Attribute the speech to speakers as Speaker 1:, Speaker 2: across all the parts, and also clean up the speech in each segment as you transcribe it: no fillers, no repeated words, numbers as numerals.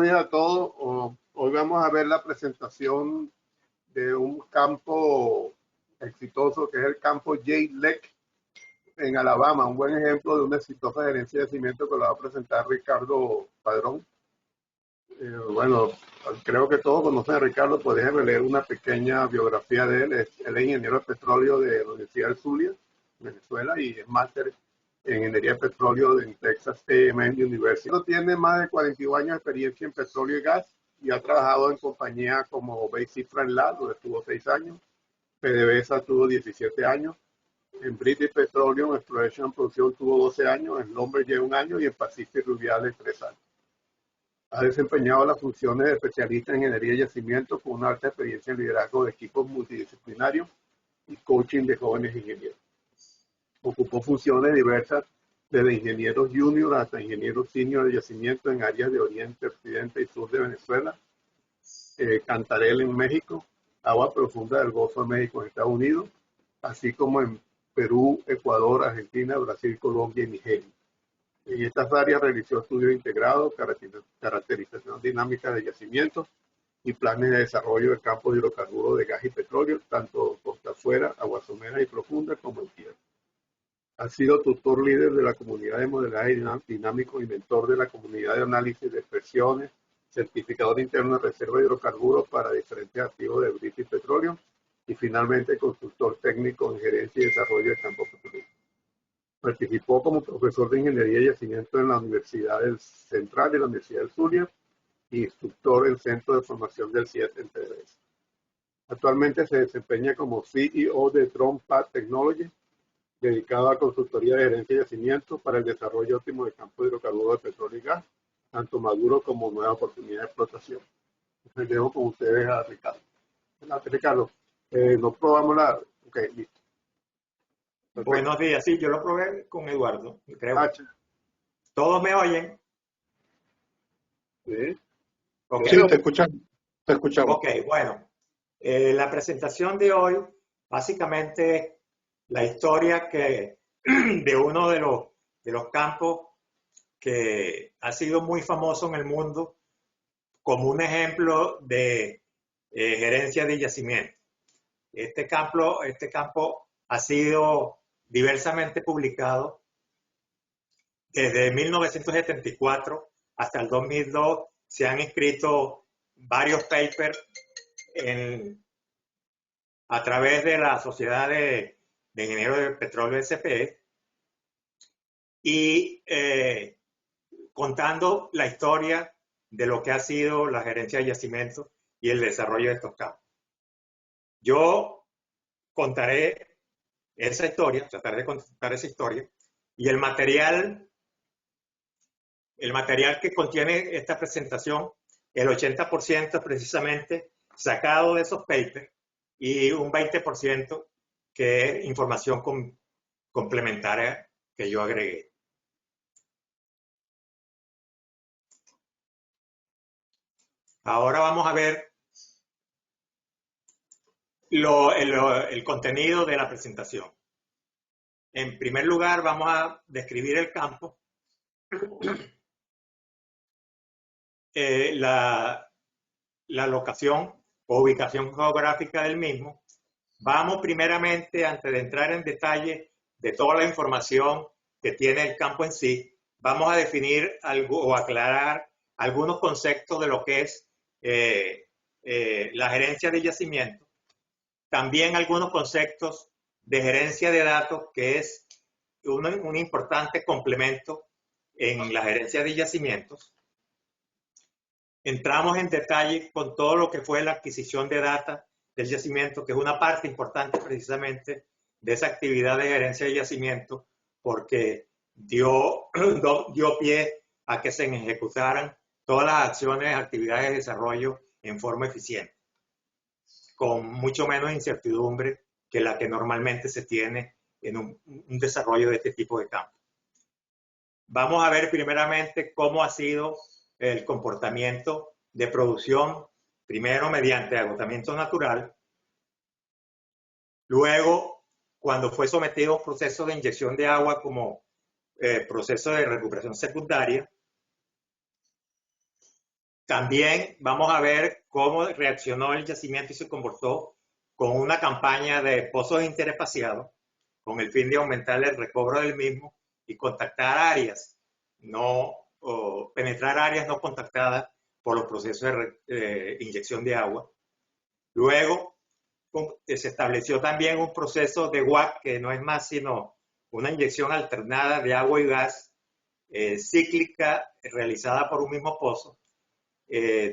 Speaker 1: días a todos. Hoy vamos a ver la presentación de un campo exitoso que es el campo Jay Lake en Alabama. Un buen ejemplo de una exitosa gerencia de yacimiento que lo va a presentar Ricardo Padrón. Bueno, creo que todos conocen a Ricardo, pues déjenme leer una pequeña biografía de él. Él es ingeniero de petróleo de la Universidad del Zulia, Venezuela, y es máster en ingeniería de petróleo en Texas A&M University. Tiene más de 42 años de experiencia en petróleo y gas y ha trabajado en compañías como Basic Lab, donde estuvo 6 años, PDVSA tuvo 17 años, en British Petroleum Exploration Producción tuvo 12 años, en Schlumberger 1 año y en Pacific Rubiales 3 años. Ha desempeñado las funciones de especialista en ingeniería y yacimiento con una alta experiencia en liderazgo de equipos multidisciplinarios y coaching de jóvenes ingenieros. Ocupó funciones diversas desde ingenieros junior hasta ingenieros senior de yacimiento en áreas de Oriente, Occidente y Sur de Venezuela, Cantarell en México, Agua Profunda del Golfo de México en Estados Unidos, así como en Perú, Ecuador, Argentina, Brasil, Colombia y Nigeria. En estas áreas realizó estudios integrados, caracterización dinámica de yacimientos y planes de desarrollo de campos de hidrocarburos de gas y petróleo, tanto costa afuera, aguas someras y profundas, como en tierra. Ha sido tutor líder de la comunidad de modelaje dinámico y mentor de la comunidad de análisis de presiones, certificador interno de reserva de hidrocarburos para diferentes activos de British Petroleum y finalmente consultor técnico en gerencia y desarrollo de campos petroleros. Participó como profesor de ingeniería y yacimiento en la Universidad del Central y la Universidad del Zulia y instructor en Centro de Formación del CIET en PDVSA. Actualmente se desempeña como CEO de TronPath Technology, dedicado a consultoría de gerencia y yacimiento para el desarrollo óptimo de campos de hidrocarburos de petróleo y gas, tanto maduro como nueva oportunidad de explotación. Les dejo con ustedes a Ricardo. Ricardo, no probamos la... Ok, listo.
Speaker 2: Perfecto. Buenos días, sí, yo lo probé con Eduardo, creo. ¿Todos me oyen?
Speaker 1: Sí,
Speaker 2: okay.
Speaker 1: Sí, te escuchamos. Te escuchamos.
Speaker 2: Ok, bueno. La presentación de hoy, básicamente, la historia de uno de los campos que ha sido muy famoso en el mundo como un ejemplo de gerencia de yacimiento. Este campo ha sido diversamente publicado desde 1974 hasta el 2002. Se han escrito varios papers a través de la Sociedad de Ingenieros de Petróleo SPE y contando la historia de lo que ha sido la gerencia de yacimientos y el desarrollo de estos campos. Yo contaré esa historia, trataré de contar esa historia, y el material que contiene esta presentación, el 80% precisamente sacado de esos papers y un 20% que es información complementaria que yo agregué. Ahora vamos a ver el contenido de la presentación. En primer lugar, vamos a describir el campo, la locación o ubicación geográfica del mismo. Vamos primeramente, antes de entrar en detalle de toda la información que tiene el campo en sí, vamos a definir o aclarar algunos conceptos de lo que es la gerencia de yacimiento. También algunos conceptos de gerencia de datos, que es un importante complemento en la gerencia de yacimientos. Entramos en detalle con todo lo que fue la adquisición de data del yacimiento, que es una parte importante precisamente de esa actividad de gerencia de yacimiento, porque dio pie a que se ejecutaran todas las acciones, actividades de desarrollo en forma eficiente, con mucho menos incertidumbre que la que normalmente se tiene en un desarrollo de este tipo de campo. Vamos a ver primeramente cómo ha sido el comportamiento de producción, primero mediante agotamiento natural, luego cuando fue sometido a un proceso de inyección de agua como proceso de recuperación secundaria, También vamos a ver cómo reaccionó el yacimiento y se comportó con una campaña de pozos interespaciados, con el fin de aumentar el recobro del mismo y contactar áreas, penetrar áreas no contactadas por los procesos de inyección de agua. Luego se estableció también un proceso de WAC, que no es más sino una inyección alternada de agua y gas cíclica realizada por un mismo pozo,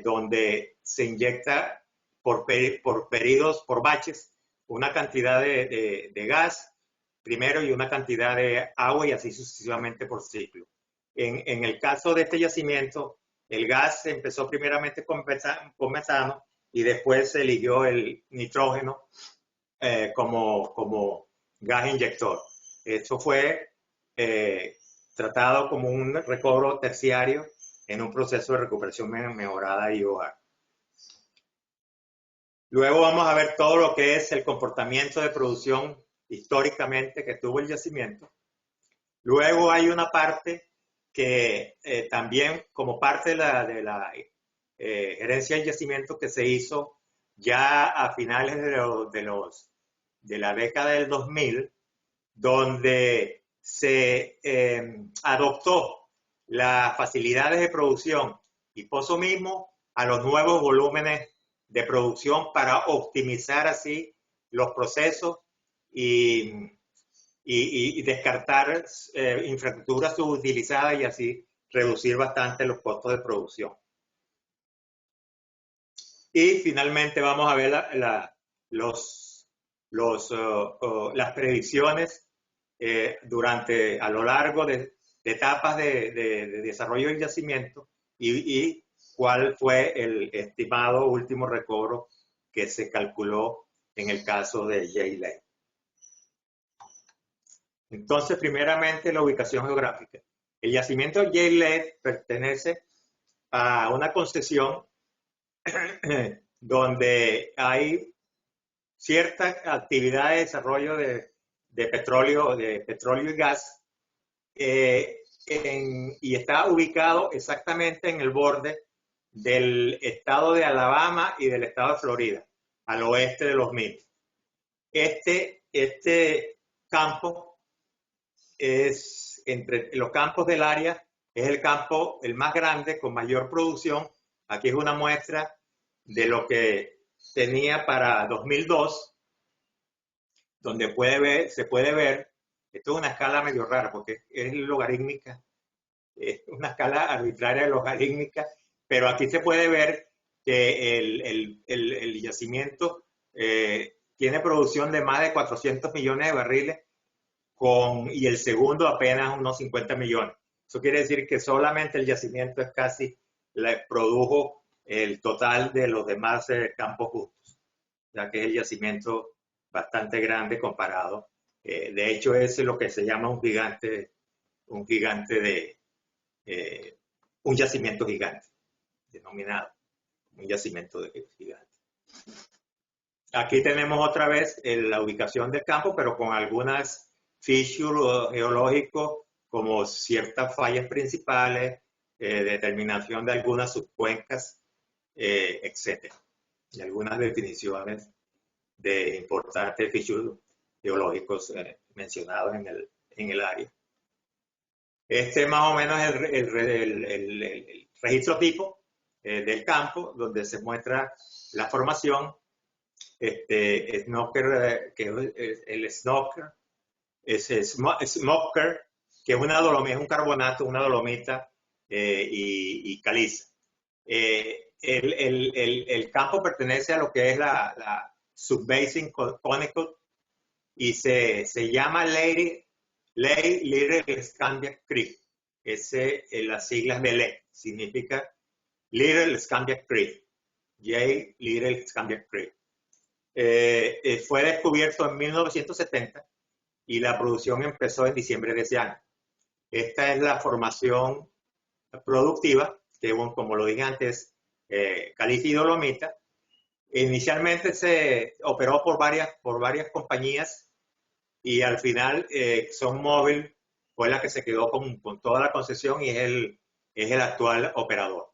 Speaker 2: donde se inyecta por periodos, por baches, una cantidad de gas primero y una cantidad de agua y así sucesivamente por ciclo. En el caso de este yacimiento, el gas empezó primeramente con metano y después se eligió el nitrógeno como gas inyector. Esto fue tratado como un recobro terciario en un proceso de recuperación mejorada IOR. Luego vamos a ver todo lo que es el comportamiento de producción históricamente que tuvo el yacimiento. Luego hay una parte que también como parte de la gerencia del yacimiento que se hizo ya a finales de la década del 2000, donde se adoptó las facilidades de producción y pozo mismo a los nuevos volúmenes de producción para optimizar así los procesos y descartar infraestructuras subutilizadas y así reducir bastante los costos de producción. Y finalmente vamos a ver las predicciones a lo largo de etapas de desarrollo del yacimiento y cuál fue el estimado último recobro que se calculó en el caso de Jay Lake. Entonces, primeramente, la ubicación geográfica. El yacimiento Jay Lake pertenece a una concesión donde hay cierta actividad de desarrollo de petróleo y gas y está ubicado exactamente en el borde del estado de Alabama y del estado de Florida, al oeste de los Mills. Este campo es, entre los campos del área, es el campo el más grande con mayor producción. Aquí es una muestra de lo que tenía para 2002, donde se puede ver, esto es una escala medio rara porque es logarítmica, es una escala arbitraria logarítmica, pero aquí se puede ver que el yacimiento tiene producción de más de 400 millones de barriles y el segundo apenas unos 50 millones. Eso quiere decir que solamente el yacimiento es casi produjo el total de los demás campos justos, ya que es el yacimiento bastante grande comparado. De hecho, es lo que se llama un yacimiento gigante, denominado un yacimiento gigante. Aquí tenemos otra vez la ubicación del campo, pero con algunas features geológicos como ciertas fallas principales, determinación de algunas subcuencas, etc. Y algunas definiciones de importantes features geológicos mencionados en el área. Este más o menos es el registro tipo del campo, donde se muestra la formación. Smoker, que el Smoker, Smoker, que es una dolomita, es un carbonato, una dolomita y caliza. El campo pertenece a lo que es la Subbasin Conical y se llama Little Scandia Creek. Las siglas de LE significa Little Scandia Creek. J. Little Scandia Creek. Fue descubierto en 1970 y la producción empezó en diciembre de ese año. Esta es la formación productiva, que como lo dije antes, caliza y dolomita. Inicialmente se operó por varias compañías y al final ExxonMobil fue la que se quedó con toda la concesión y es el actual operador.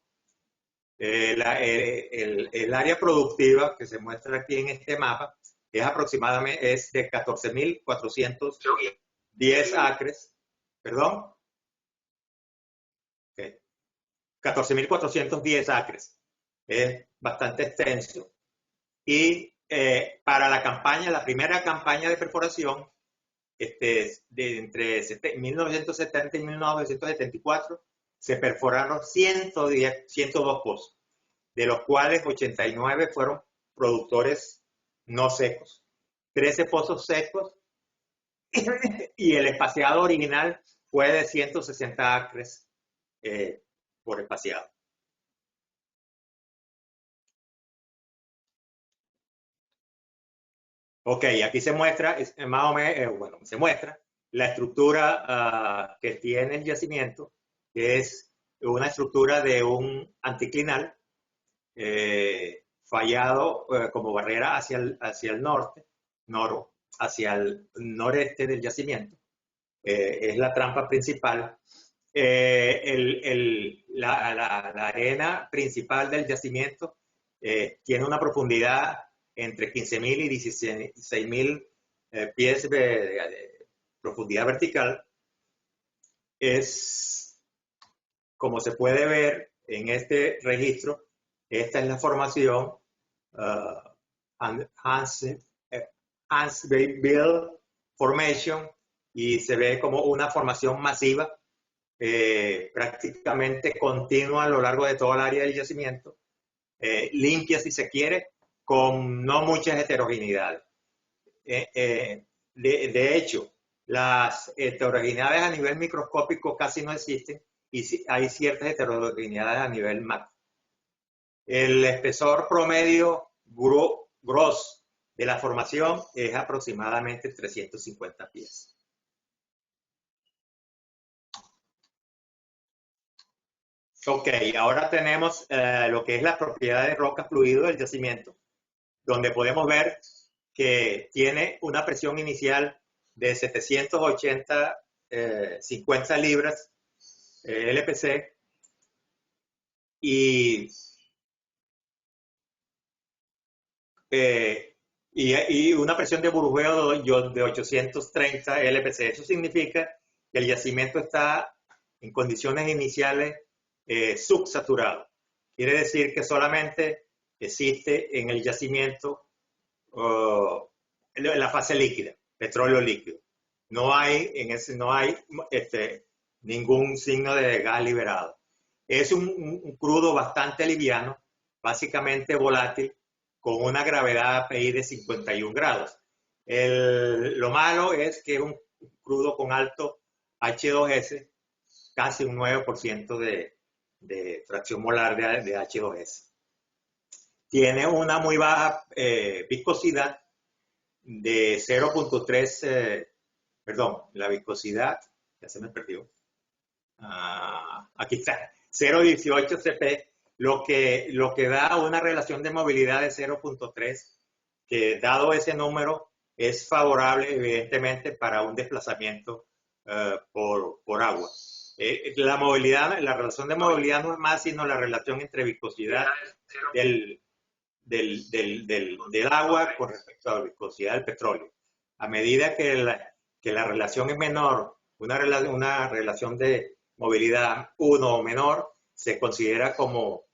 Speaker 2: El área productiva que se muestra aquí en este mapa es aproximadamente de 14.410 acres, perdón, 14.410 acres. Es bastante extenso. Y para la campaña, la primera campaña de perforación, de entre 1970 y 1974, se perforaron 102 pozos, de los cuales 89 fueron productores no secos, 13 pozos secos y el espaciado original fue de 160 acres por espaciado. Ok, aquí se muestra, más o menos, bueno, se muestra la estructura que tiene el yacimiento, que es una estructura de un anticlinal fallado como barrera hacia el norte, hacia el noreste del yacimiento. Es la trampa principal. La arena principal del yacimiento tiene una profundidad entre 15.000 y 16.000 pies de profundidad vertical. Es, como se puede ver en este registro, esta es la formación Huntsville Formation, y se ve como una formación masiva prácticamente continua a lo largo de todo el área del yacimiento, limpia si se quiere, con no muchas heterogeneidades. De hecho, las heterogeneidades a nivel microscópico casi no existen y hay ciertas heterogeneidades a nivel macro. El espesor promedio gross de la formación es aproximadamente 350 pies. Ok, ahora tenemos lo que es la propiedad de roca fluido del yacimiento, donde podemos ver que tiene una presión inicial de 750 libras LPC y una presión de burbujeo de 830 LPC. Eso significa que el yacimiento está en condiciones iniciales subsaturado. Quiere decir que solamente existe en el yacimiento la fase líquida, petróleo líquido. No hay ningún signo de gas liberado. Es un crudo bastante liviano, básicamente volátil, con una gravedad API de 51 grados. Lo malo es que es un crudo con alto H2S, casi un 9% de fracción molar de H2S. Tiene una muy baja viscosidad de 0.3, perdón, la viscosidad, ya se me perdió. Aquí está, 0.18 CP, lo que da una relación de movilidad de 0.3, que dado ese número es favorable evidentemente para un desplazamiento por agua. La relación de movilidad no es más sino la relación entre viscosidad del agua con respecto a la viscosidad del petróleo. A medida que la relación es menor, una relación de movilidad 1 o menor, se considera como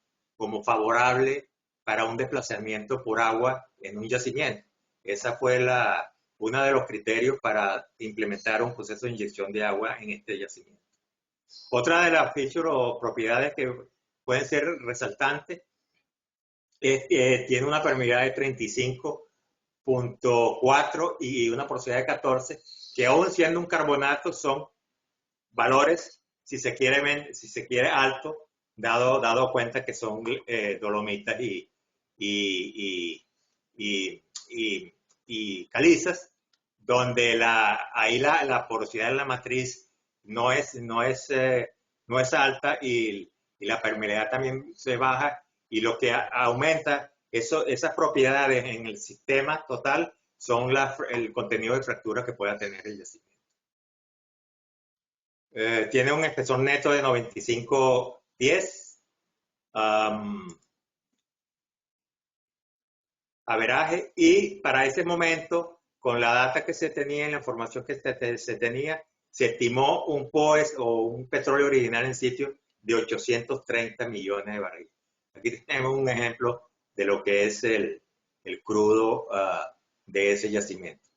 Speaker 2: favorable para un desplazamiento por agua en un yacimiento. Esa fue uno de los criterios para implementar un proceso de inyección de agua en este yacimiento. Otra de las features o propiedades que pueden ser resaltantes tiene una permeabilidad de 35.4 y una porosidad de 14, que aún siendo un carbonato son valores, si se quiere alto, dado cuenta que son dolomitas y calizas, donde ahí la porosidad de la matriz no es alta y la permeabilidad también se baja, y lo que aumenta esas propiedades en el sistema total son el contenido de fractura que pueda tener el yacimiento. Tiene un espesor neto de 95 pies, averaje, y para ese momento, con la data que se tenía y la información que se tenía, se estimó un POES o un petróleo original en sitio de 830 millones de barriles. Aquí tenemos un ejemplo de lo que es el crudo de ese yacimiento.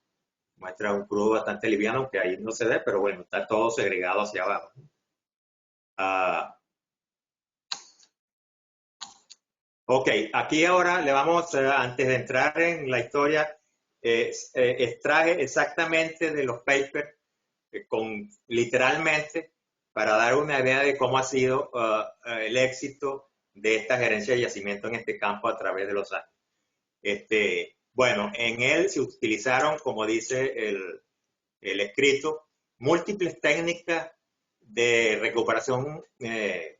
Speaker 2: Muestra un crudo bastante liviano, aunque ahí no se ve, pero bueno, está todo segregado hacia abajo. Ok, aquí ahora le vamos, antes de entrar en la historia, extraje exactamente de los papers, literalmente, para dar una idea de cómo ha sido el éxito de esta gerencia de yacimiento en este campo a través de los años. Bueno, en él se utilizaron, como dice el escrito, múltiples técnicas de recuperación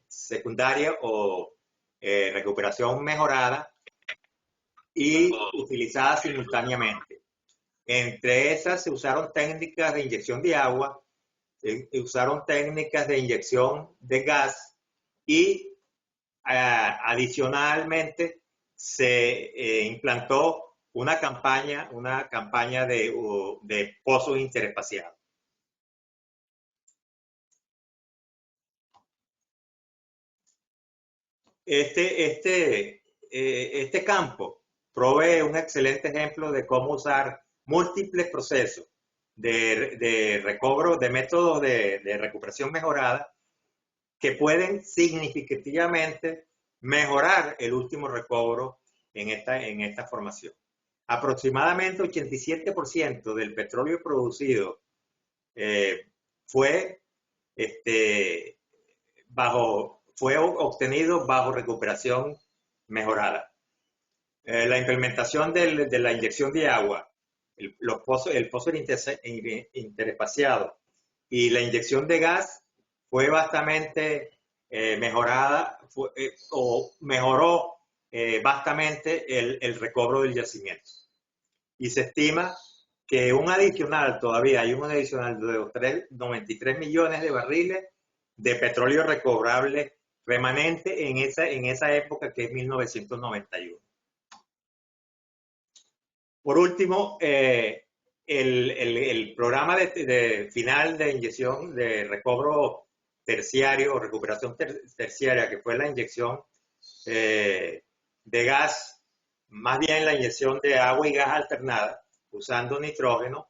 Speaker 2: secundaria o recuperación mejorada y utilizadas simultáneamente. Entre esas se usaron técnicas de inyección de agua, usaron técnicas de inyección de gas y adicionalmente se implantó una campaña de pozos interespaciados. Este campo provee un excelente ejemplo de cómo usar múltiples procesos de recobro, de métodos de recuperación mejorada que pueden significativamente mejorar el último recobro en esta formación. Aproximadamente 87% del petróleo producido fue obtenido bajo recuperación mejorada. La implementación de la inyección de agua, el pozo interespaciado y la inyección de gas fue bastante mejorada o mejoró vastamente el recobro del yacimiento. Y se estima que hay un adicional de 93 millones de barriles de petróleo recobrable remanente en esa época, que es 1991. Por último, el programa de final de inyección de recobro terciario o recuperación terciaria, que fue la inyección de gas, más bien la inyección de agua y gas alternada, usando nitrógeno,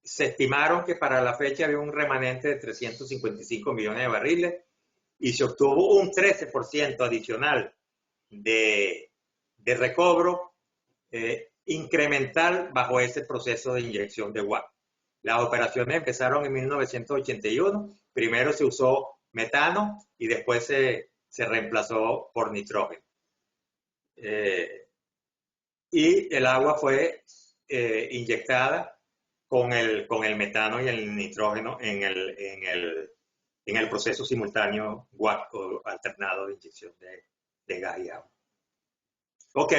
Speaker 2: se estimaron que para la fecha había un remanente de 355 millones de barriles y se obtuvo un 13% adicional de recobro incremental bajo ese proceso de inyección de WAP. Las operaciones empezaron en 1981. Primero se usó metano y después se reemplazó por nitrógeno. Y el agua fue inyectada con el metano y el nitrógeno en el proceso simultáneo WAP o alternado de inyección de gas y agua. Ok,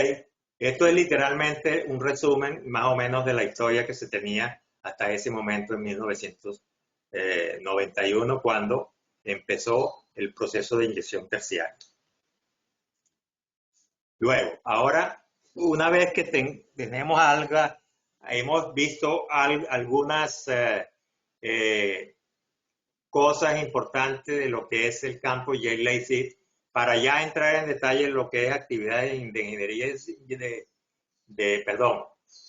Speaker 2: esto es literalmente un resumen más o menos de la historia que se tenía hasta ese momento en 1991, cuando empezó el proceso de inyección terciaria. Luego, ahora, una vez que tenemos algo, hemos visto algunas cosas importantes de lo que es el campo J-Lazy, para ya entrar en detalle en lo que es actividades de ingeniería de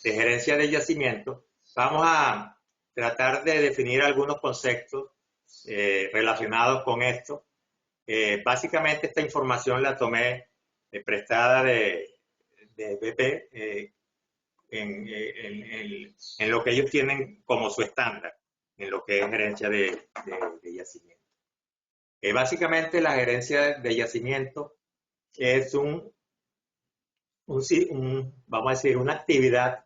Speaker 2: gerencia de yacimiento, vamos a tratar de definir algunos conceptos relacionados con esto. Básicamente esta información la tomé prestada de BP en lo que ellos tienen como su estándar, en lo que es gerencia de yacimiento. Básicamente la gerencia de yacimiento es vamos a decir, una actividad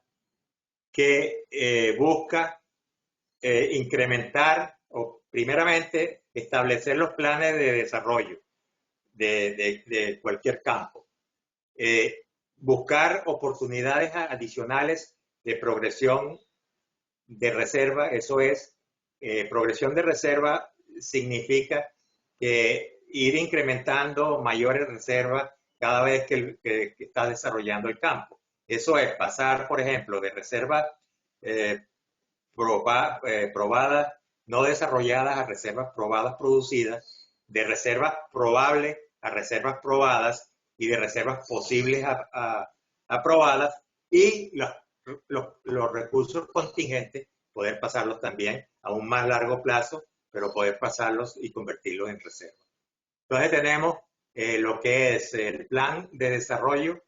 Speaker 2: que busca incrementar o primeramente establecer los planes de desarrollo de cualquier campo. Buscar oportunidades adicionales de progresión de reserva. Eso es, progresión de reserva significa ir incrementando mayores reservas cada vez que está desarrollando el campo. Eso es pasar, por ejemplo, de reservas probadas, no desarrolladas, a reservas probadas producidas, de reservas probables a reservas probadas y de reservas posibles a probadas, y los recursos contingentes poder pasarlos también a un más largo plazo, pero poder pasarlos y convertirlos en reservas. Entonces tenemos lo que es el plan de desarrollo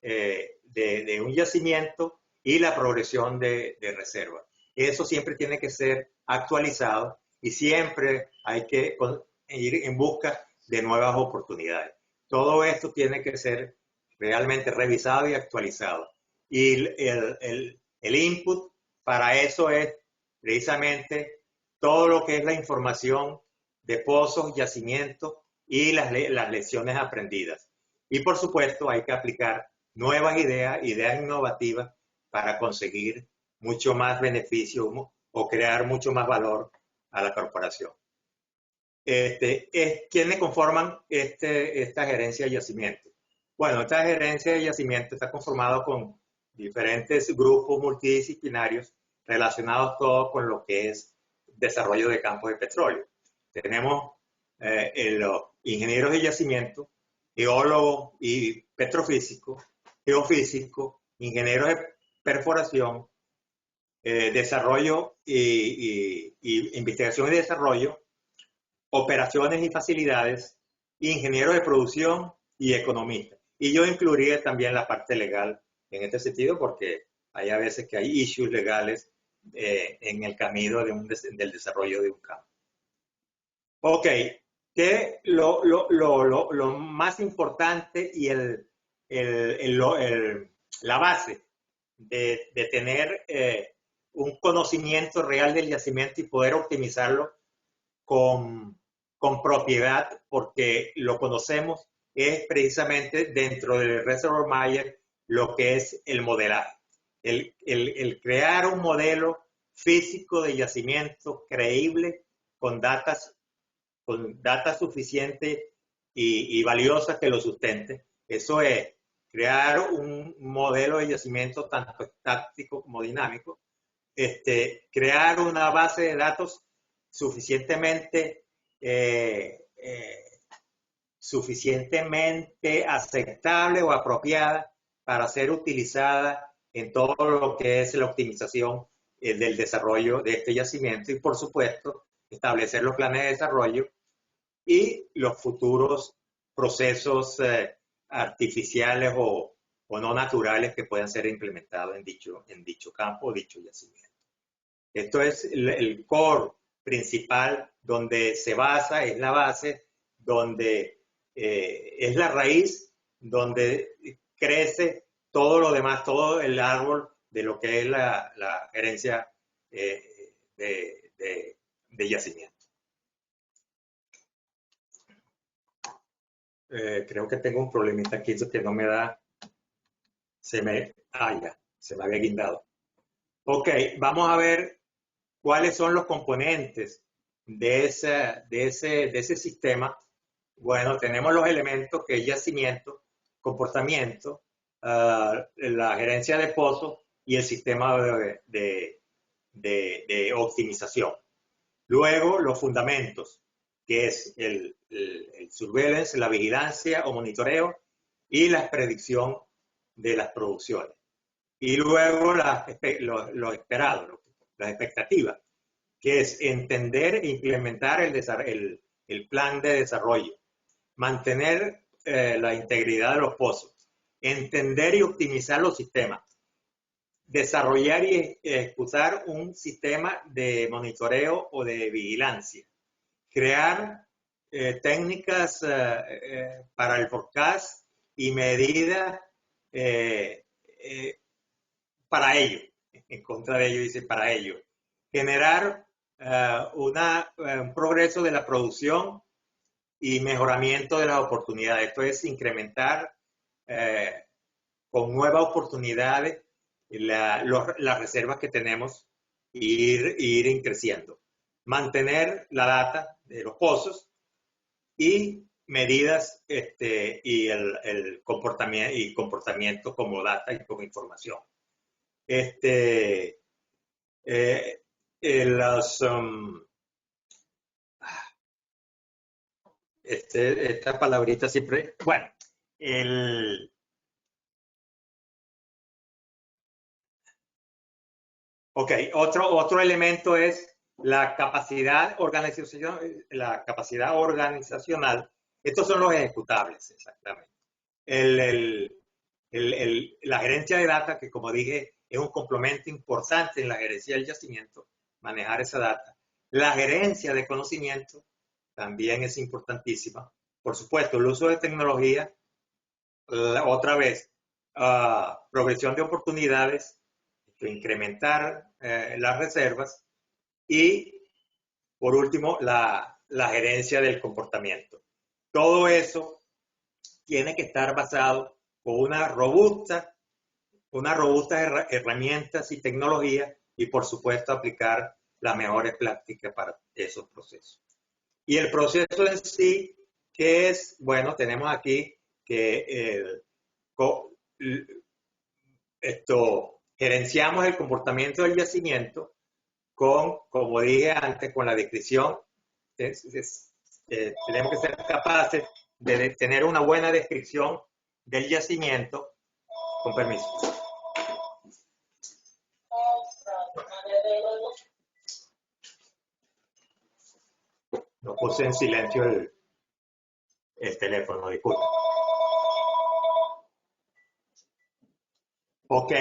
Speaker 2: de un yacimiento y la progresión de reservas. Eso siempre tiene que ser actualizado y siempre hay que ir en busca de nuevas oportunidades. Todo esto tiene que ser realmente revisado y actualizado. Y el input para eso es precisamente todo lo que es la información de pozos, yacimientos y las lecciones aprendidas. Y por supuesto hay que aplicar nuevas ideas innovativas para conseguir mucho más beneficio o crear mucho más valor a la corporación. ¿Quiénes conforman esta gerencia de yacimiento? Bueno, esta gerencia de yacimiento está conformada con diferentes grupos multidisciplinarios relacionados todos con lo que es desarrollo de campos de petróleo. Tenemos los ingenieros de yacimiento, geólogos y petrofísicos, geofísicos, ingenieros de perforación, desarrollo y investigación y desarrollo, operaciones y facilidades, ingenieros de producción y economistas. Y yo incluiría también la parte legal en este sentido, porque hay a veces que hay issues legales en el camino del desarrollo de un campo. Ok, que lo más importante y la base de tener un conocimiento real del yacimiento y poder optimizarlo con propiedad, porque lo conocemos, es precisamente dentro del Reservoir Mayer lo que es el modelaje. El crear un modelo físico de yacimiento creíble con data suficiente y valiosa que lo sustente. Eso es crear un modelo de yacimiento tanto estático como dinámico, crear una base de datos suficientemente aceptable o apropiada para ser utilizada en todo lo que es la optimización del desarrollo de este yacimiento, y por supuesto establecer los planes de desarrollo y los futuros procesos artificiales o no naturales que puedan ser implementados en dicho campo o dicho yacimiento. Esto es el core principal donde se basa, es la base, donde es la raíz, donde crece todo lo demás, todo el árbol de lo que es la gerencia de yacimiento. Creo que tengo un problemita aquí que no me da, ya, se me había guindado. Ok, vamos a ver cuáles son los componentes de ese sistema. Bueno, tenemos los elementos que es yacimiento, comportamiento, la gerencia de pozos y el sistema de optimización. Luego, los fundamentos, que es el surveillance, la vigilancia o monitoreo y la predicción de las producciones. Y luego lo esperado, las expectativas, que es entender e implementar el plan de desarrollo, mantener la integridad de los pozos, entender y optimizar los sistemas, desarrollar y ejecutar un sistema de monitoreo o de vigilancia, crear técnicas para el forecast y medidas para ello, en contra de ello dice para ello, generar un progreso de la producción y mejoramiento de las oportunidades. Esto es incrementar con nuevas oportunidades las reservas que tenemos e ir creciendo. Mantener la data de los pozos y medidas y el comportamiento como data y como información. Las, esta palabrita siempre, bueno, ok, otro elemento es la capacidad organizacional. Estos son los ejecutables, exactamente. La gerencia de data, que como dije, es un complemento importante en la gerencia del yacimiento, manejar esa data. La gerencia de conocimiento también es importantísima. Por supuesto, el uso de tecnología, otra vez, progresión de oportunidades, incrementar las reservas y, por último, la gerencia del comportamiento. Todo eso tiene que estar basado con una robusta herramientas y tecnología y, por supuesto, aplicar las mejores prácticas para esos procesos. Y el proceso en sí, que es, bueno, tenemos aquí que gerenciamos el comportamiento del yacimiento con, como dije antes, con la descripción. Tenemos que ser capaces de tener una buena descripción del yacimiento. Con permiso. No puse en silencio el teléfono, disculpe. Ok,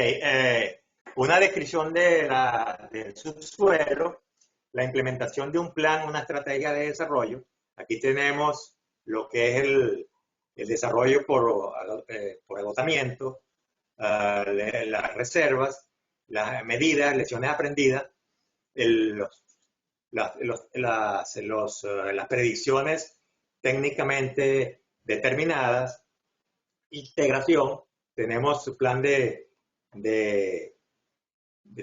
Speaker 2: una descripción del subsuelo, la implementación de un plan, una estrategia de desarrollo. Aquí tenemos lo que es el desarrollo por agotamiento, las reservas, las medidas, lecciones aprendidas, las predicciones técnicamente determinadas, integración. Tenemos su plan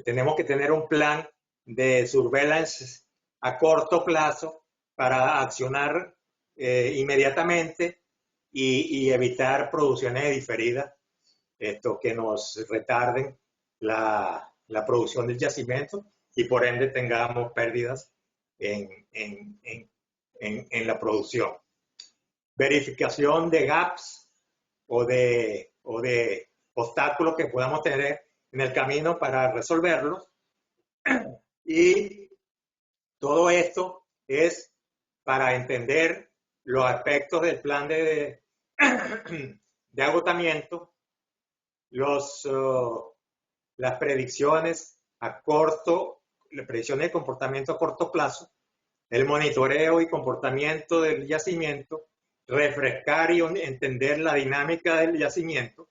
Speaker 2: tenemos que tener un plan de surveillance a corto plazo para accionar inmediatamente y evitar producciones diferidas, que nos retarden la producción del yacimiento y por ende tengamos pérdidas en la producción. Verificación de gaps o de obstáculos que podamos tener en el camino para resolverlos. Y todo esto es para entender los aspectos del plan de agotamiento, las predicciones las predicciones de comportamiento a corto plazo, el monitoreo y comportamiento del yacimiento, refrescar y entender la dinámica del yacimiento,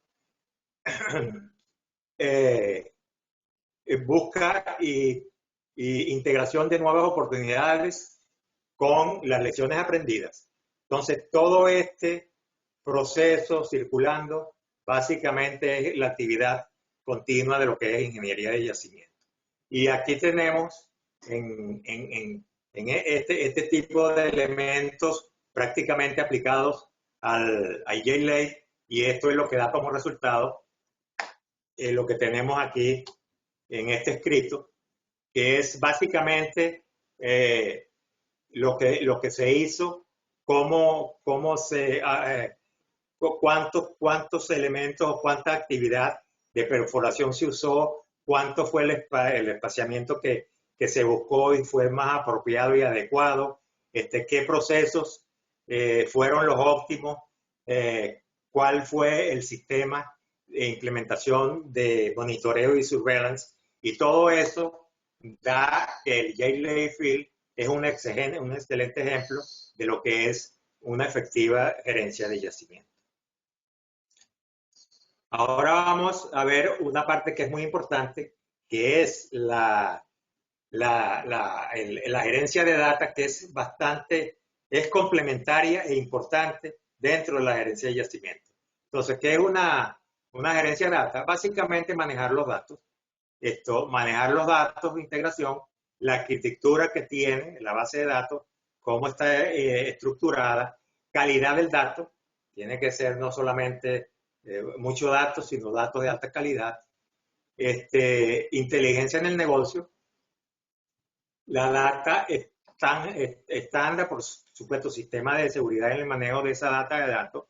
Speaker 2: busca y integración de nuevas oportunidades con las lecciones aprendidas. Entonces, todo este proceso circulando básicamente es la actividad continua de lo que es ingeniería de yacimiento. Y aquí tenemos este tipo de elementos prácticamente aplicados al J-Lake, y esto es lo que da como resultado lo que tenemos aquí en este escrito, que es básicamente lo que se hizo, cuántos elementos o cuánta actividad de perforación se usó, cuánto fue el espaciamiento que se buscó y fue más apropiado y adecuado, qué procesos fueron los óptimos, cuál fue el sistema de implementación de monitoreo y surveillance, y todo eso da que el J-Lake Field es un excelente ejemplo de lo que es una efectiva gerencia de yacimiento. Ahora vamos a ver una parte que es muy importante, que es la gerencia de data, que es complementaria e importante dentro de la gerencia de yacimiento. Entonces, ¿qué es una gerencia de data? Básicamente manejar los datos. Manejar los datos de integración, la arquitectura que tiene, la base de datos, cómo está estructurada, calidad del dato, tiene que ser no solamente muchos datos, sino datos de alta calidad, inteligencia en el negocio, la data estándar, por supuesto, sistema de seguridad en el manejo de esa data de datos,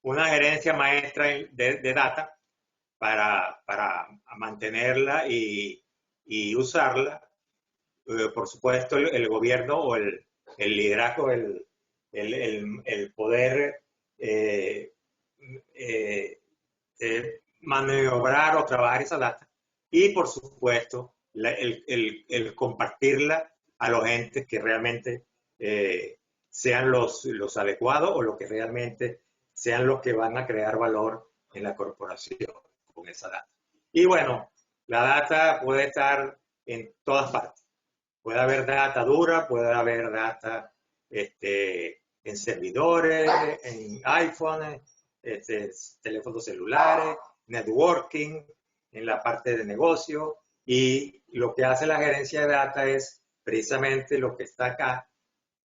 Speaker 2: una gerencia maestra de data para mantenerla y usarla. Por supuesto, el gobierno o el liderazgo, el poder maniobrar o trabajar esa data. Y, por supuesto, el compartirla a los entes que realmente sean los adecuados o los que realmente sean los que van a crear valor en la corporación con esa data. Y bueno, la data puede estar en todas partes. Puede haber data dura, puede haber data en servidores, en iPhone, teléfonos celulares, networking, en la parte de negocio. Y lo que hace la gerencia de data es precisamente lo que está acá,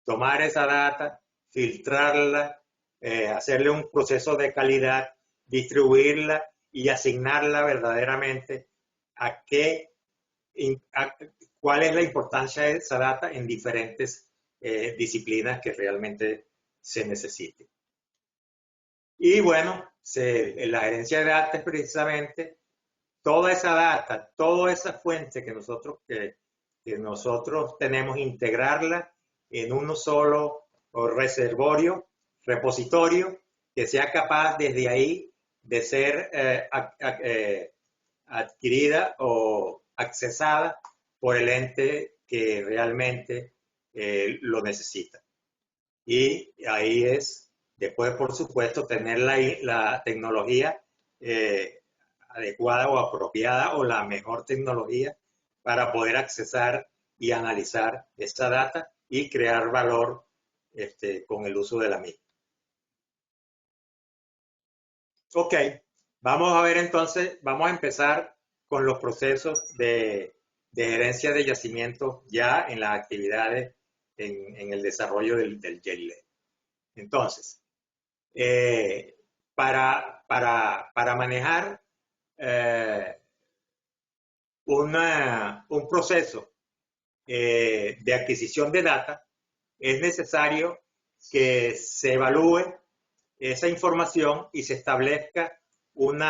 Speaker 2: tomar esa data, filtrarla, hacerle un proceso de calidad, distribuirla y asignarla verdaderamente a cuál es la importancia de esa data en diferentes disciplinas que realmente se necesiten. Y bueno, la gerencia de data es precisamente toda esa data, toda esa fuente que nosotros tenemos, integrarla en uno solo repositorio, que sea capaz desde ahí de ser adquirida o accesada por el ente que realmente lo necesita. Y ahí es, después por supuesto, tener la tecnología adecuada o apropiada o la mejor tecnología para poder accesar y analizar esa data y crear valor con el uso de la misma. Ok, vamos a ver entonces, vamos a empezar con los procesos de gerencia de yacimientos ya en las actividades en el desarrollo del JLEC. Entonces, para manejar un proceso de adquisición de data, es necesario que se evalúe esa información y se establezca un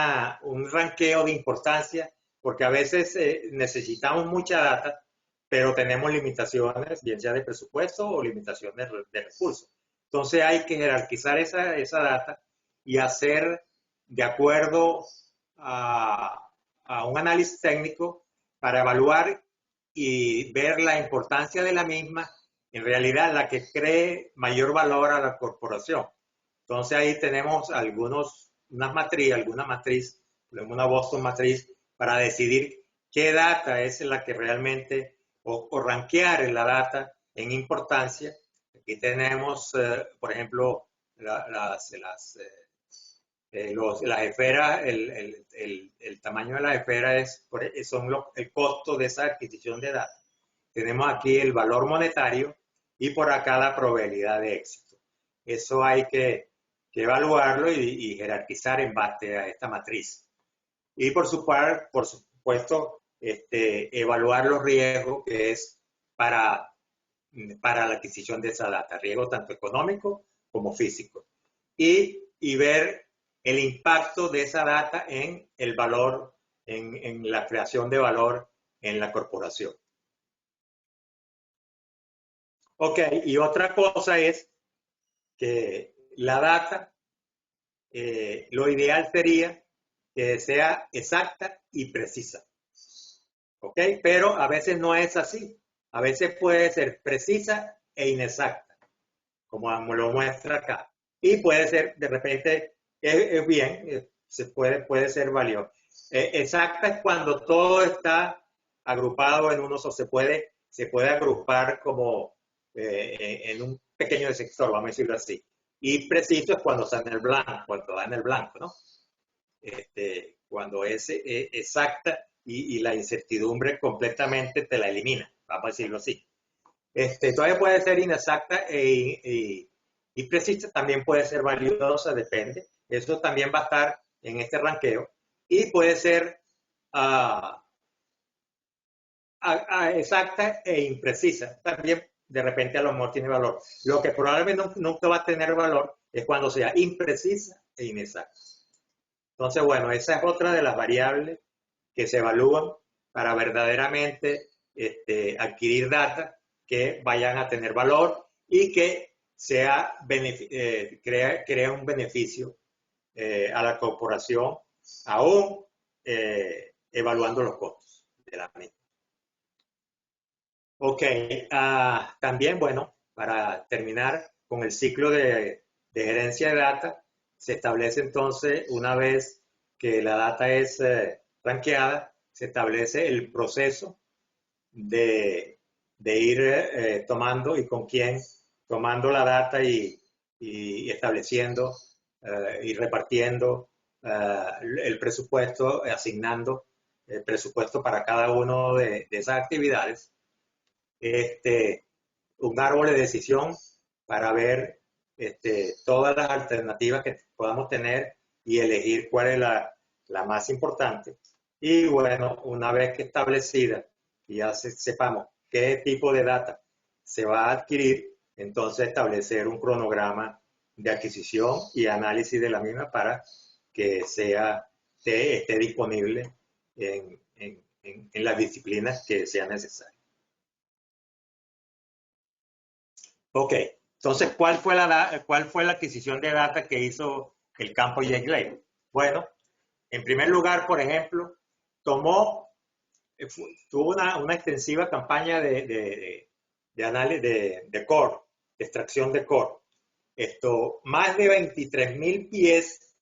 Speaker 2: ranqueo de importancia, porque a veces necesitamos mucha data, pero tenemos limitaciones, bien sea de presupuesto o limitaciones de recursos. Entonces hay que jerarquizar esa data y hacer de acuerdo a un análisis técnico para evaluar y ver la importancia de la misma, en realidad la que cree mayor valor a la corporación. Entonces ahí tenemos alguna matriz, una Boston matriz, para decidir qué data es la que realmente, o rankear la data en importancia. Aquí tenemos, por ejemplo, las esferas, el tamaño de las esferas son el costo de esa adquisición de datos. Tenemos aquí el valor monetario y por acá la probabilidad de éxito. Eso hay que evaluarlo y jerarquizar en base a esta matriz. Y por supuesto, evaluar los riesgos que es para la adquisición de esa data, riesgos tanto económicos como físicos. Y ver el impacto de esa data en el valor, en la creación de valor en la corporación. Ok, y otra cosa es que la data, lo ideal sería que sea exacta y precisa. Ok, pero a veces no es así. A veces puede ser precisa e inexacta, como lo muestra acá. Y puede ser, de repente, es bien, puede ser valioso. Exacta es cuando todo está agrupado en uno, o se puede agrupar como en un pequeño sector, vamos a decirlo así. Y preciso es cuando está en el blanco, cuando da en el blanco, ¿no? Cuando es exacta y la incertidumbre completamente te la elimina, vamos a decirlo así. Todavía puede ser inexacta imprecisa, también puede ser valiosa, depende. Eso también va a estar en este ranqueo. Y puede ser exacta e imprecisa. También de repente a lo mejor tiene valor. Lo que probablemente nunca va a tener valor es cuando sea imprecisa e inexacta. Entonces, bueno, esa es otra de las variables que se evalúan para verdaderamente adquirir data que vayan a tener valor y que crea un beneficio a la corporación, aún evaluando los costos de la misma. Ok, también, bueno, para terminar con el ciclo de gerencia de data, se establece entonces, una vez que la data es rankeada, se establece el proceso de ir tomando y con quién, tomando la data y estableciendo y repartiendo el presupuesto, asignando el presupuesto para cada uno de esas actividades. Un árbol de decisión para ver todas las alternativas que podamos tener y elegir cuál es la más importante. Y bueno, una vez que establecida y ya sepamos qué tipo de data se va a adquirir, entonces establecer un cronograma de adquisición y análisis de la misma para que esté disponible en las disciplinas que sean necesarias. Ok, entonces, ¿cuál fue la adquisición de data que hizo el campo Jake Lake? Bueno, en primer lugar, por ejemplo, tuvo una extensiva campaña de análisis de core, de extracción de core. Más de 23,000 pies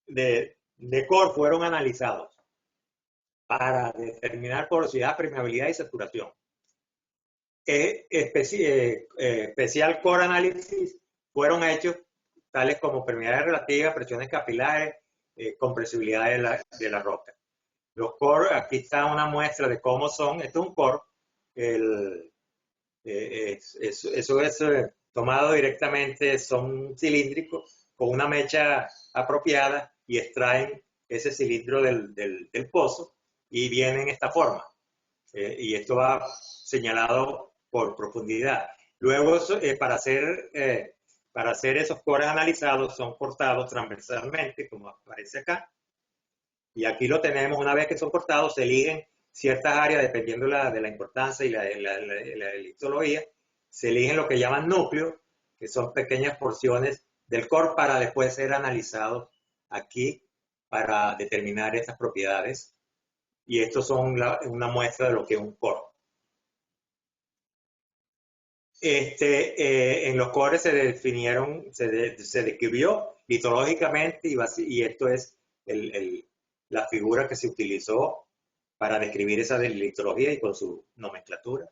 Speaker 2: de core fueron analizados para determinar porosidad, permeabilidad y saturación. Especial core análisis fueron hechos tales como permeabilidad relativa, presiones capilares, compresibilidad de la roca. Los core, aquí está una muestra de cómo son. Esto es un core. Eso es tomado directamente, son cilíndricos con una mecha apropiada y extraen ese cilindro del pozo y viene en esta forma. Y esto va señalado por profundidad. Luego, para hacer esos cores analizados, son cortados transversalmente, como aparece acá. Y aquí lo tenemos, una vez que son cortados, se eligen ciertas áreas, dependiendo de la importancia y la histología, se eligen lo que llaman núcleos, que son pequeñas porciones del core para después ser analizados aquí para determinar estas propiedades. Y estos son una muestra de lo que es un core. En los cores se describió litológicamente y esto es la figura que se utilizó para describir esa litología y con su nomenclatura.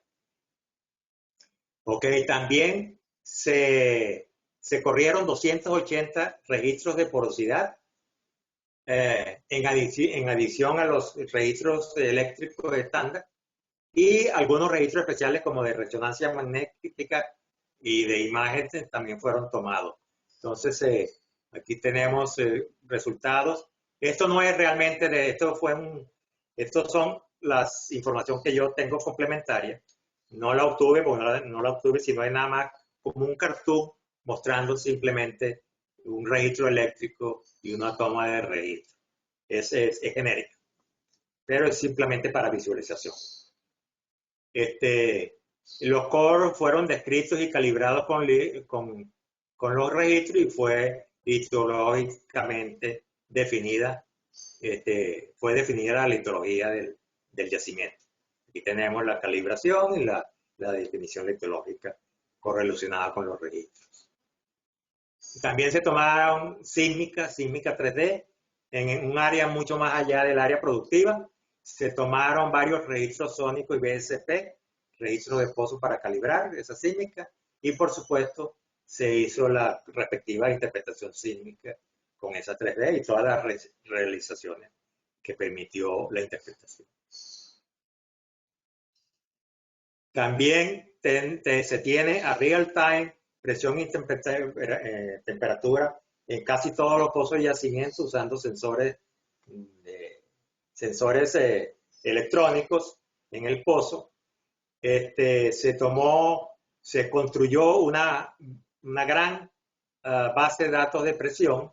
Speaker 2: Ok, también se corrieron 280 registros de porosidad en adición a los registros eléctricos estándar y algunos registros especiales como de resonancia magnética y de imágenes también fueron tomados. Entonces, aquí tenemos resultados. Esto no es realmente estos son las información que yo tengo complementaria. No la obtuve, porque no la obtuve, sino es nada más como un cartoon mostrando simplemente un registro eléctrico y una toma de registro. Es genérica, pero es simplemente para visualización. Los cores fueron descritos y calibrados con los registros y fue litológicamente definida, fue definida la litología del yacimiento. Aquí tenemos la calibración y la definición litológica correlacionada con los registros. También se tomaron sísmica 3D en un área mucho más allá del área productiva. Se tomaron varios registros sónicos y BSP, registros de pozo para calibrar esa sísmica, y por supuesto se hizo la respectiva interpretación sísmica con esa 3D y todas las realizaciones que permitió la interpretación. También se tiene a real time presión y temperatura en casi todos los pozos de yacimiento usando sensores, electrónicos en el pozo. Se construyó una gran base de datos de presión.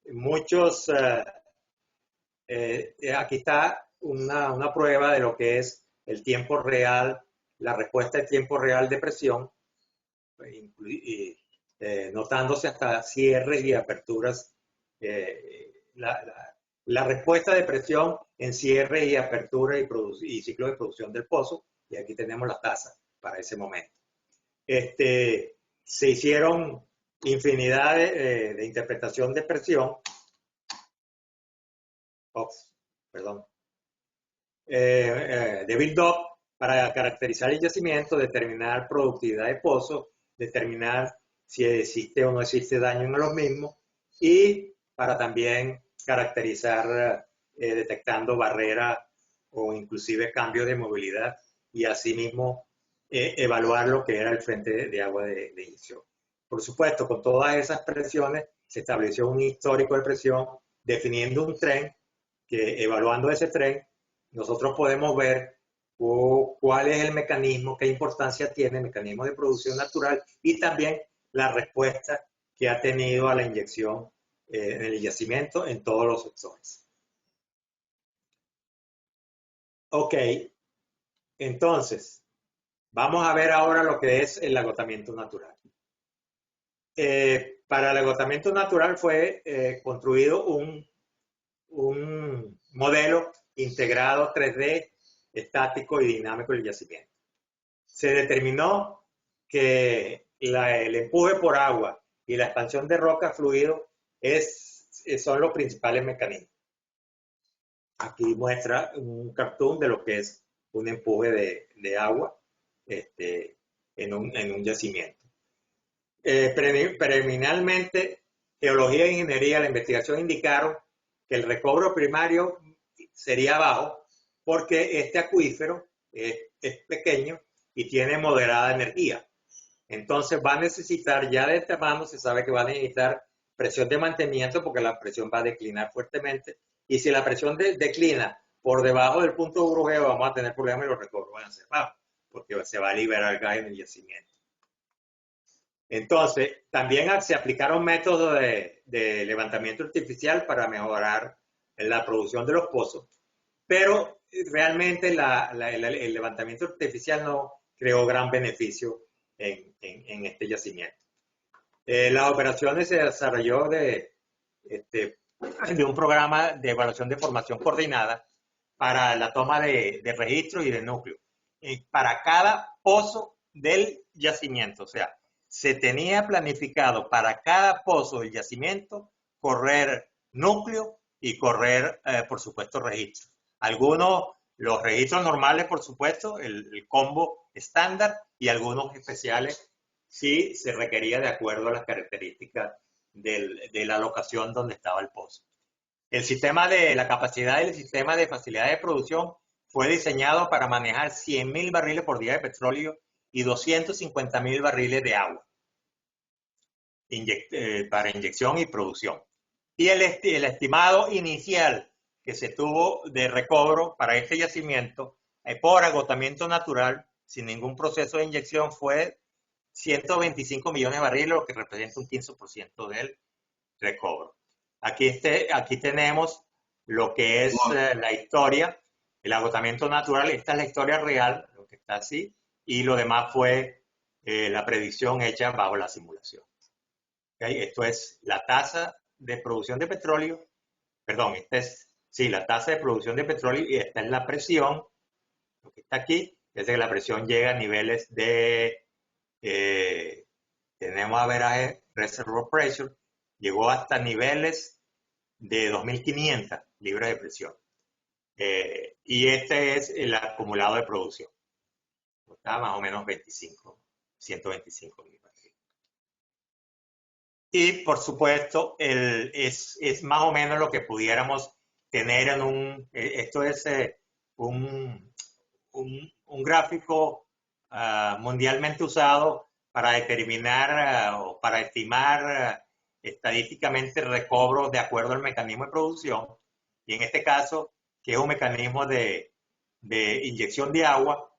Speaker 2: Muchos, aquí está una prueba de lo que es el tiempo real, la respuesta de tiempo real de presión, notándose hasta cierres y aperturas. La respuesta de presión en cierre y apertura y ciclo de producción del pozo, y aquí tenemos la tasa para ese momento. Se hicieron infinidad de interpretación de presión, de build-up para caracterizar el yacimiento, determinar productividad de pozo, determinar si existe o no existe daño en los mismos y para también caracterizar detectando barreras o inclusive cambios de movilidad y asimismo evaluar lo que era el frente de agua de inyección. Por supuesto, con todas esas presiones se estableció un histórico de presión definiendo un tren que evaluando ese tren nosotros podemos ver cuál es el mecanismo, qué importancia tiene el mecanismo de producción natural y también la respuesta que ha tenido a la inyección en el yacimiento en todos los sectores. Ok, entonces, vamos a ver ahora lo que es el agotamiento natural. Para el agotamiento natural fue construido un modelo integrado 3D, estático y dinámico del yacimiento. Se determinó que el empuje por agua y la expansión de roca fluido son los principales mecanismos. Aquí muestra un cartoon de lo que es un empuje de agua en un yacimiento. Preliminarmente, geología e ingeniería, la investigación indicaron que el recobro primario sería bajo porque este acuífero es pequeño y tiene moderada energía. Entonces va a necesitar, ya de antemano se sabe que va a necesitar presión de mantenimiento porque la presión va a declinar fuertemente. Y si la presión declina por debajo del punto de burbujeo, vamos a tener problemas y los recobros van a ser bajos porque se va a liberar gas en el yacimiento. Entonces, también se aplicaron métodos de levantamiento artificial para mejorar la producción de los pozos, pero realmente el levantamiento artificial no creó gran beneficio en este yacimiento. Las operaciones se desarrolló de un programa de evaluación de formación coordinada para la toma de registros y de núcleo para cada pozo del yacimiento. O sea, se tenía planificado para cada pozo del yacimiento correr núcleo y correr, por supuesto, registros. Algunos, los registros normales, por supuesto, el combo estándar y algunos especiales si se requería de acuerdo a las características de la locación donde estaba el pozo. El sistema de la capacidad del sistema de facilidad de producción fue diseñado para manejar 100.000 barriles por día de petróleo y 250.000 barriles de agua para inyección y producción. Y el estimado inicial que se tuvo de recobro para este yacimiento por agotamiento natural, sin ningún proceso de inyección, fue 125 millones de barriles, lo que representa un 15% del recobro. Aquí tenemos lo que es la historia, el agotamiento natural. Esta es la historia real, lo que está así, y lo demás fue la predicción hecha bajo la simulación. ¿Okay? Esto es la tasa de producción de petróleo, perdón, la tasa de producción de petróleo y esta es la presión, lo que está aquí, es que la presión llega a niveles de, tenemos averaje reservoir pressure, llegó hasta niveles de 2.500 libras de presión. Y este es el acumulado de producción. Está más o menos 125 libras. Y por supuesto, es más o menos lo que pudiéramos tener en esto es un gráfico mundialmente usado para determinar o para estimar estadísticamente el recobro de acuerdo al mecanismo de producción. Y en este caso, que es un mecanismo de inyección de agua,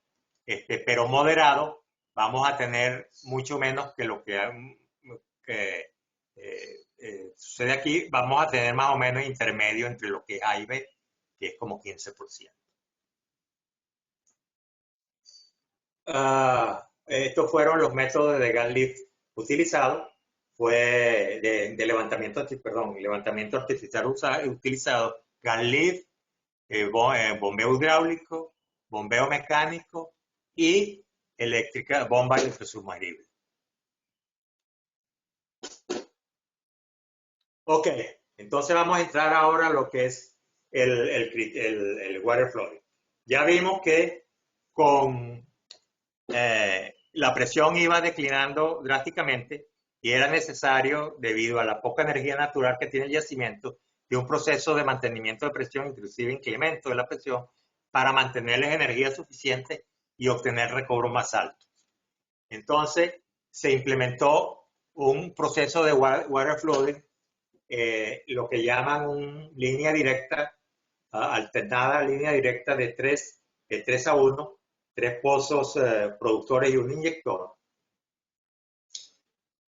Speaker 2: pero moderado, vamos a tener mucho menos que lo que sucede aquí. Vamos a tener más o menos intermedio entre lo que es A y B, que es como 15%. Estos fueron los métodos de gas lift utilizados. Fue de levantamiento artificial utilizado, gas lift, bombeo hidráulico, bombeo mecánico y eléctrica, bomba electrosumergible. Ok, entonces vamos a entrar ahora a lo que es el water flow. Ya vimos que con la presión iba declinando drásticamente y era necesario, debido a la poca energía natural que tiene el yacimiento, de un proceso de mantenimiento de presión, inclusive incremento de la presión, para mantenerles energía suficiente y obtener recobros más altos. Entonces, se implementó un proceso de water flooding, lo que llaman una línea directa, alternada línea directa de 3 a 1, 3 pozos productores y un inyector.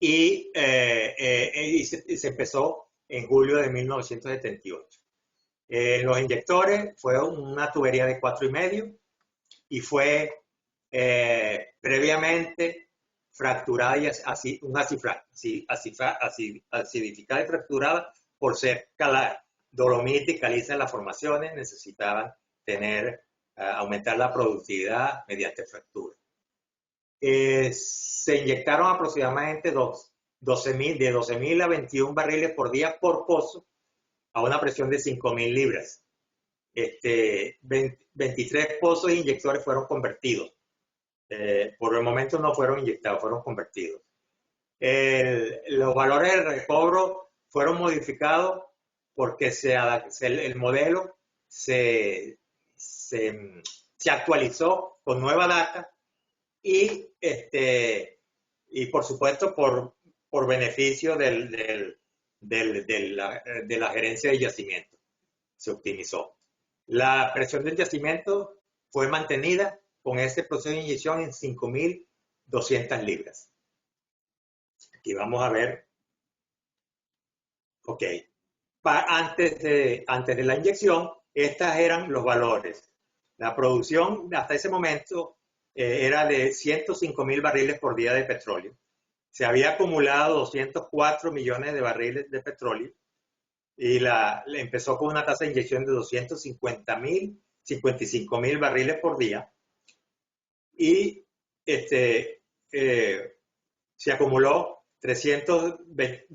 Speaker 2: Y se empezó en julio de 1978. Los inyectores fue una tubería de 4,5 y fue previamente fracturada y acidificada y fracturada por ser dolomita y caliza en las formaciones. Necesitaban aumentar la productividad mediante fractura. Se inyectaron aproximadamente 12,000 a 21 barriles por día por pozo a una presión de 5,000 libras. 23 pozos e inyectores fueron convertidos. Por el momento no fueron inyectados, fueron convertidos. Los valores del recobro fueron modificados porque el modelo se actualizó con nueva data y por supuesto por beneficio de la gerencia del yacimiento. Se optimizó. La presión del yacimiento fue mantenida con este proceso de inyección en 5,200 libras. Aquí vamos a ver. Ok. Antes de la inyección, estos eran los valores. La producción hasta ese momento era de 105,000 barriles por día de petróleo. Se había acumulado 204 millones de barriles de petróleo y empezó con una tasa de inyección de 55,000 barriles por día. Y se acumuló 320,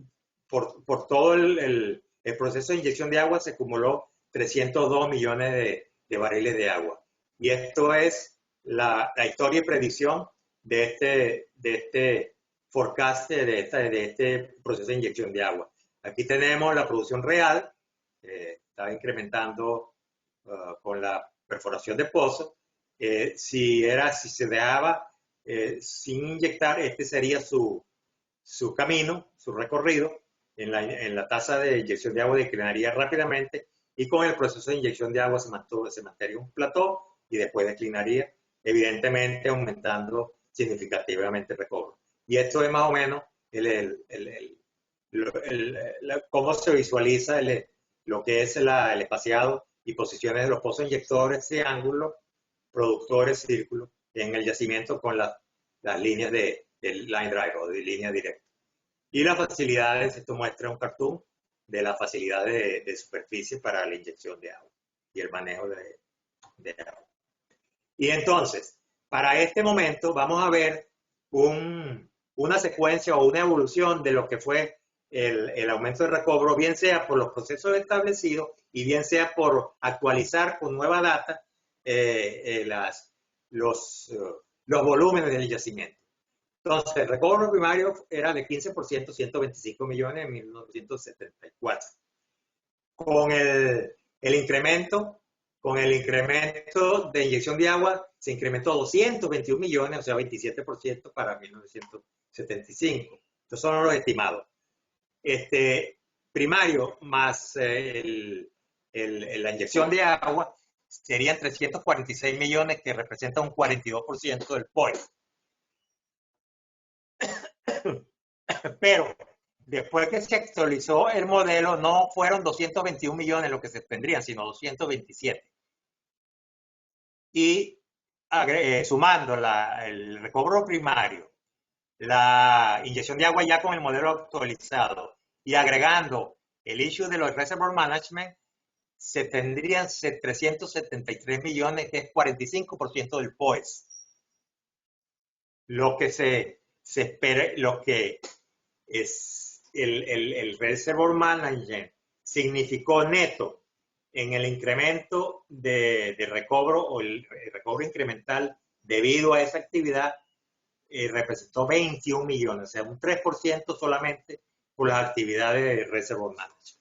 Speaker 2: por todo el proceso de inyección de agua se acumuló 302 millones de barriles de agua. Y esto es la historia y predicción de este forecast, de este proceso de inyección de agua. Aquí tenemos la producción real, estaba incrementando con la perforación de pozos. Si se dejaba sin inyectar, este sería su camino, su recorrido. En la tasa de inyección de agua declinaría rápidamente y con el proceso de inyección de agua se mantendría un plató y después declinaría, evidentemente aumentando significativamente el recobro. Y esto es más o menos cómo se visualiza lo que es el espaciado y posiciones de los pozos inyectores, triángulos, productores, círculos, en el yacimiento con las líneas de line drive o de línea directa. Y las facilidades, esto muestra un cartoon de la facilidad de superficie para la inyección de agua y el manejo de agua. Y entonces, para este momento vamos a ver una secuencia o una evolución de lo que fue el aumento de recobro, bien sea por los procesos establecidos y bien sea por actualizar con nueva data los volúmenes del yacimiento. Entonces, el recobro primario era de 15%, 125 millones en 1974. Con el incremento de inyección de agua, se incrementó 221 millones, o sea, 27% para 1975. Estos son los estimados. Primario más la inyección de agua serían 346 millones, que representa un 42% del POI. Pero después que se actualizó el modelo, no fueron 221 millones lo que se tendrían, sino 227. Y sumando el recobro primario, la inyección de agua ya con el modelo actualizado y agregando el issue de los reservoir management, se tendrían 373 millones, que es 45% del POES. Lo que se espera, lo que es el reservoir management significó neto en el incremento de recobro o el recobro incremental debido a esa actividad, representó 21 millones, o sea, un 3% solamente por las actividades de reservoir management.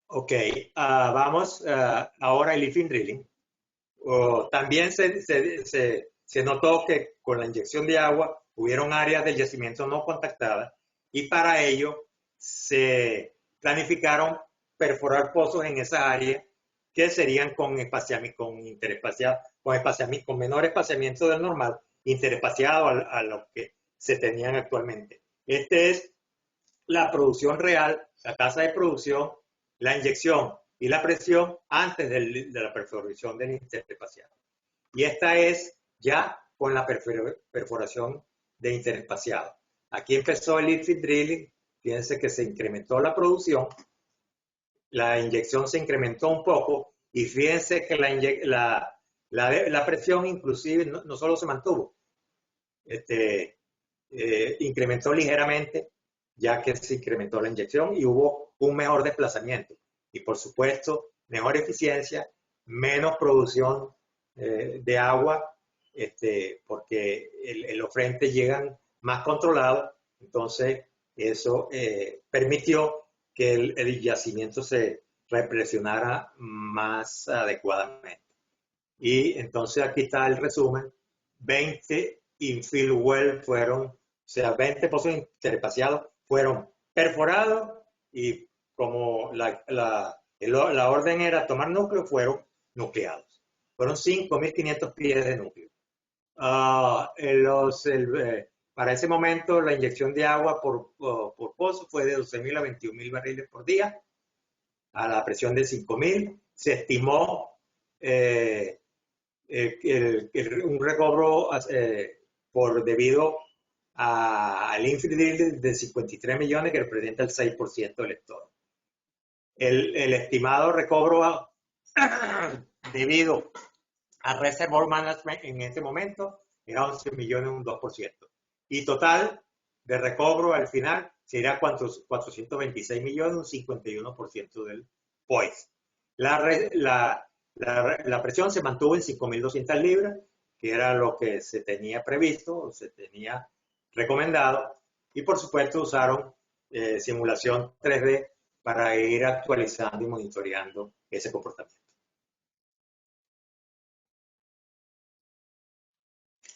Speaker 2: Ok, vamos ahora al infill drilling. También se notó que con la inyección de agua hubieron áreas del yacimiento no contactadas y para ello se planificaron perforar pozos en esa área que serían con menor espaciamiento del normal, interespaciado a lo que se tenían actualmente. Esta es la producción real, la tasa de producción, la inyección y la presión antes de la perforación del interespaciado. Y esta es ya con la perforación de interespaciado. Aquí empezó el infill drilling. Fíjense que se incrementó la producción, la inyección se incrementó un poco y fíjense que la presión inclusive no solo se mantuvo, incrementó ligeramente, ya que se incrementó la inyección y hubo un mejor desplazamiento. Y por supuesto, mejor eficiencia, menos producción de agua, porque los frentes llegan más controlados. Entonces, eso permitió que el yacimiento se represionara más adecuadamente. Y entonces aquí está el resumen. 20 infill well fueron, o sea, 20 pozos interespaciados fueron perforados y como la orden era tomar núcleo, fueron nucleados. Fueron 5.500 pies de núcleo. Para ese momento la inyección de agua por pozo fue de 12.000 a 21.000 barriles por día, a la presión de 5.000. Se estimó un recobro debido al infill drilling de 53 millones, que representa el 6% del stock. El estimado recobro debido a reservoir management en ese momento era 11 millones, un 2%. Y total de recobro al final sería 426 millones, un 51% del POIS. La presión se mantuvo en 5.200 libras, que era lo que se tenía previsto o se tenía recomendado. Y por supuesto usaron simulación 3D para ir actualizando y monitoreando ese comportamiento.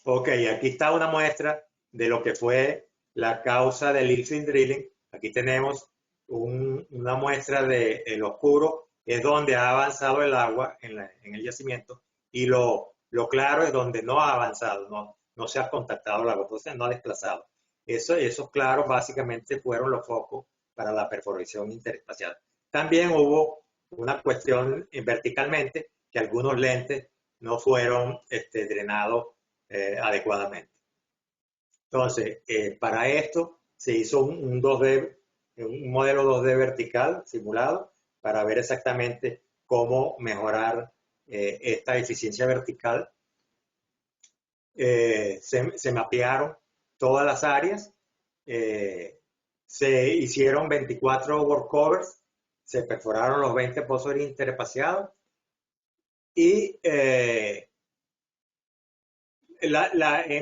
Speaker 2: Ok, aquí está una muestra de lo que fue la causa del infill drilling. Aquí tenemos una muestra de el oscuro, es donde ha avanzado el agua en el yacimiento, y lo claro es donde no ha avanzado, no se ha contactado el agua, entonces no ha desplazado. Esos claros básicamente fueron los focos para la perforación interespacial. También hubo una cuestión verticalmente, que algunos lentes no fueron drenados adecuadamente. Entonces, para esto se hizo un modelo 2D vertical simulado para ver exactamente cómo mejorar esta eficiencia vertical. Se mapearon todas las áreas, se hicieron 24 workovers, se perforaron los 20 pozos interespaciados y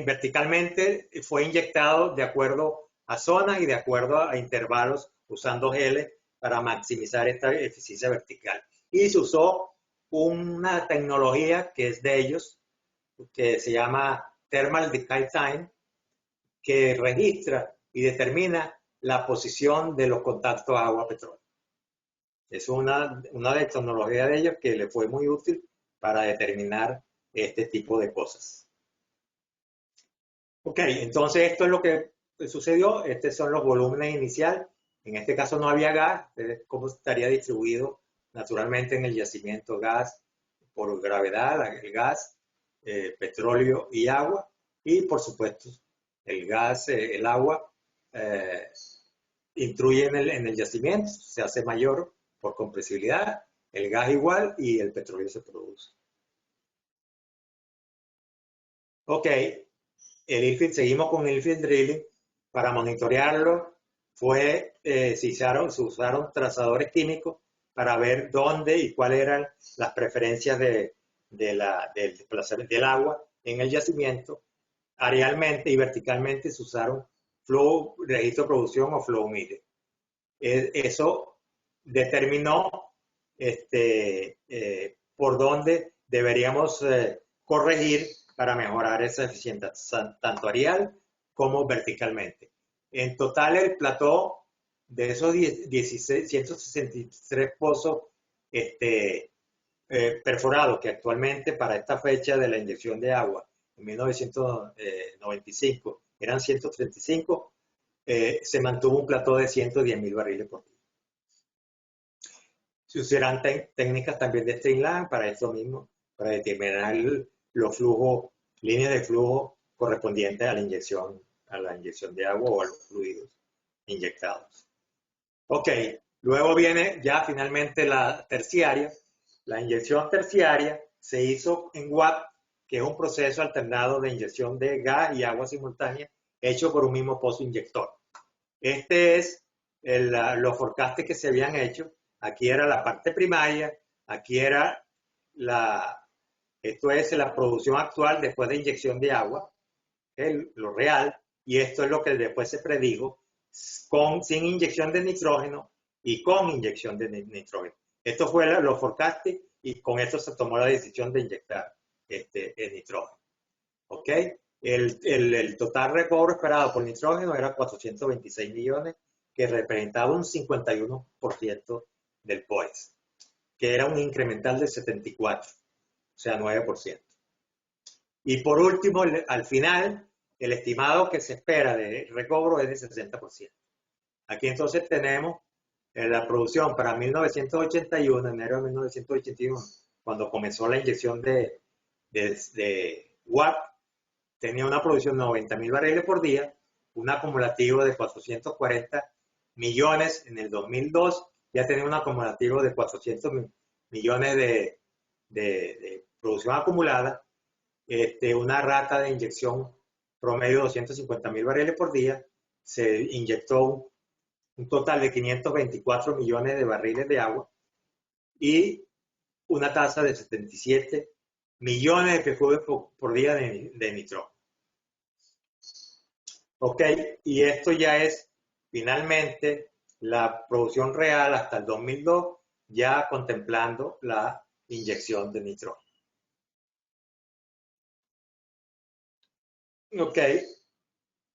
Speaker 2: verticalmente fue inyectado de acuerdo a zonas y de acuerdo a intervalos, usando geles para maximizar esta eficiencia vertical. Y se usó una tecnología que es de ellos, que se llama Thermal Decay Time, que registra y determina la posición de los contactos agua-petróleo. Es una tecnología de ellos que le fue muy útil para determinar este tipo de cosas. Ok, entonces esto es lo que sucedió. Estos son los volúmenes iniciales. En este caso no había gas. ¿Cómo estaría distribuido naturalmente en el yacimiento? Gas por gravedad, el gas, petróleo y agua. Y por supuesto el gas, el agua intruye en el yacimiento, se hace mayor por compresibilidad, el gas igual y el petróleo se produce. Ok, seguimos con el infill drilling. Para monitorearlo se usaron trazadores químicos para ver dónde y cuáles eran las preferencias del desplazamiento del agua en el yacimiento. Arealmente y verticalmente se usaron registro de producción o flow meter. Eso determinó por dónde deberíamos corregir para mejorar esa eficiencia, tanto areal como verticalmente. En total, el plató de esos 163 pozos perforados, que actualmente para esta fecha de la inyección de agua, en 1995, eran 135, se mantuvo un plató de 110.000 barriles por día. Se usarán técnicas también de streamline para esto mismo, para determinar los flujos, líneas de flujo correspondientes a la inyección de agua o a los fluidos inyectados. Ok, luego viene ya finalmente la terciaria. La inyección terciaria se hizo en WAP, que es un proceso alternado de inyección de gas y agua simultánea hecho por un mismo pozo inyector. Este es los forecasts que se habían hecho. Aquí era la parte primaria, aquí era esto es la producción actual después de inyección de agua, lo real, y esto es lo que después se predijo sin inyección de nitrógeno y con inyección de nitrógeno. Esto fue los forecasts y con esto se tomó la decisión de inyectar el nitrógeno. ¿Ok? El total recobro esperado por nitrógeno era 426 millones, que representaba un 51% del POES, que era un incremental de 74, o sea, 9%. Y por último, al final, el estimado que se espera de recobro es de 60%. Aquí entonces tenemos la producción para 1981, enero de 1981, cuando comenzó la inyección de WAP, tenía una producción de 90.000 barriles por día, un acumulativo de 440 millones en el 2002, ya tenía un acumulativo de 400 millones de producción acumulada, una rata de inyección promedio de 250.000 barriles por día, se inyectó un total de 524 millones de barriles de agua y una tasa de 77 millones de pies cúbicos por día de nitrógeno. Ok, y esto ya es finalmente la producción real hasta el 2002, ya contemplando la inyección de nitrógeno. Ok,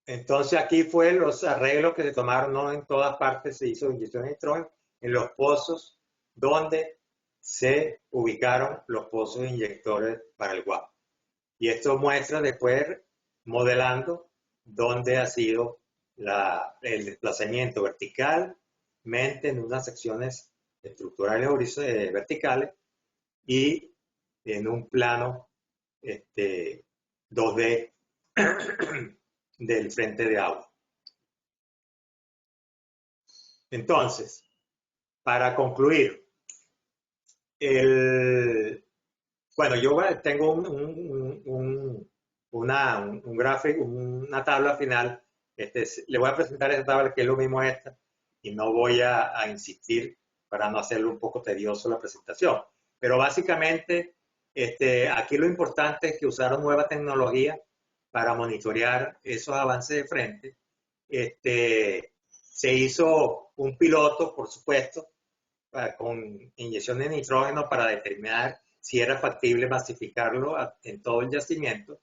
Speaker 2: entonces aquí fue los arreglos que se tomaron, no en todas partes se hizo inyección de nitrógeno, en los pozos donde se ubicaron los pozos inyectores para el WAP. Y esto muestra después, modelando, dónde ha sido el desplazamiento verticalmente en unas secciones estructurales verticales y en un plano 2D del frente de agua. Entonces, para concluir, bueno, yo tengo un gráfico, una tabla final. Le voy a presentar esta tabla que es lo mismo a esta y no voy a insistir para no hacerlo un poco tedioso la presentación. Pero básicamente, aquí lo importante es que usaron nueva tecnología para monitorear esos avances de frente. Se hizo un piloto, por supuesto, con inyección de nitrógeno para determinar si era factible masificarlo en todo el yacimiento.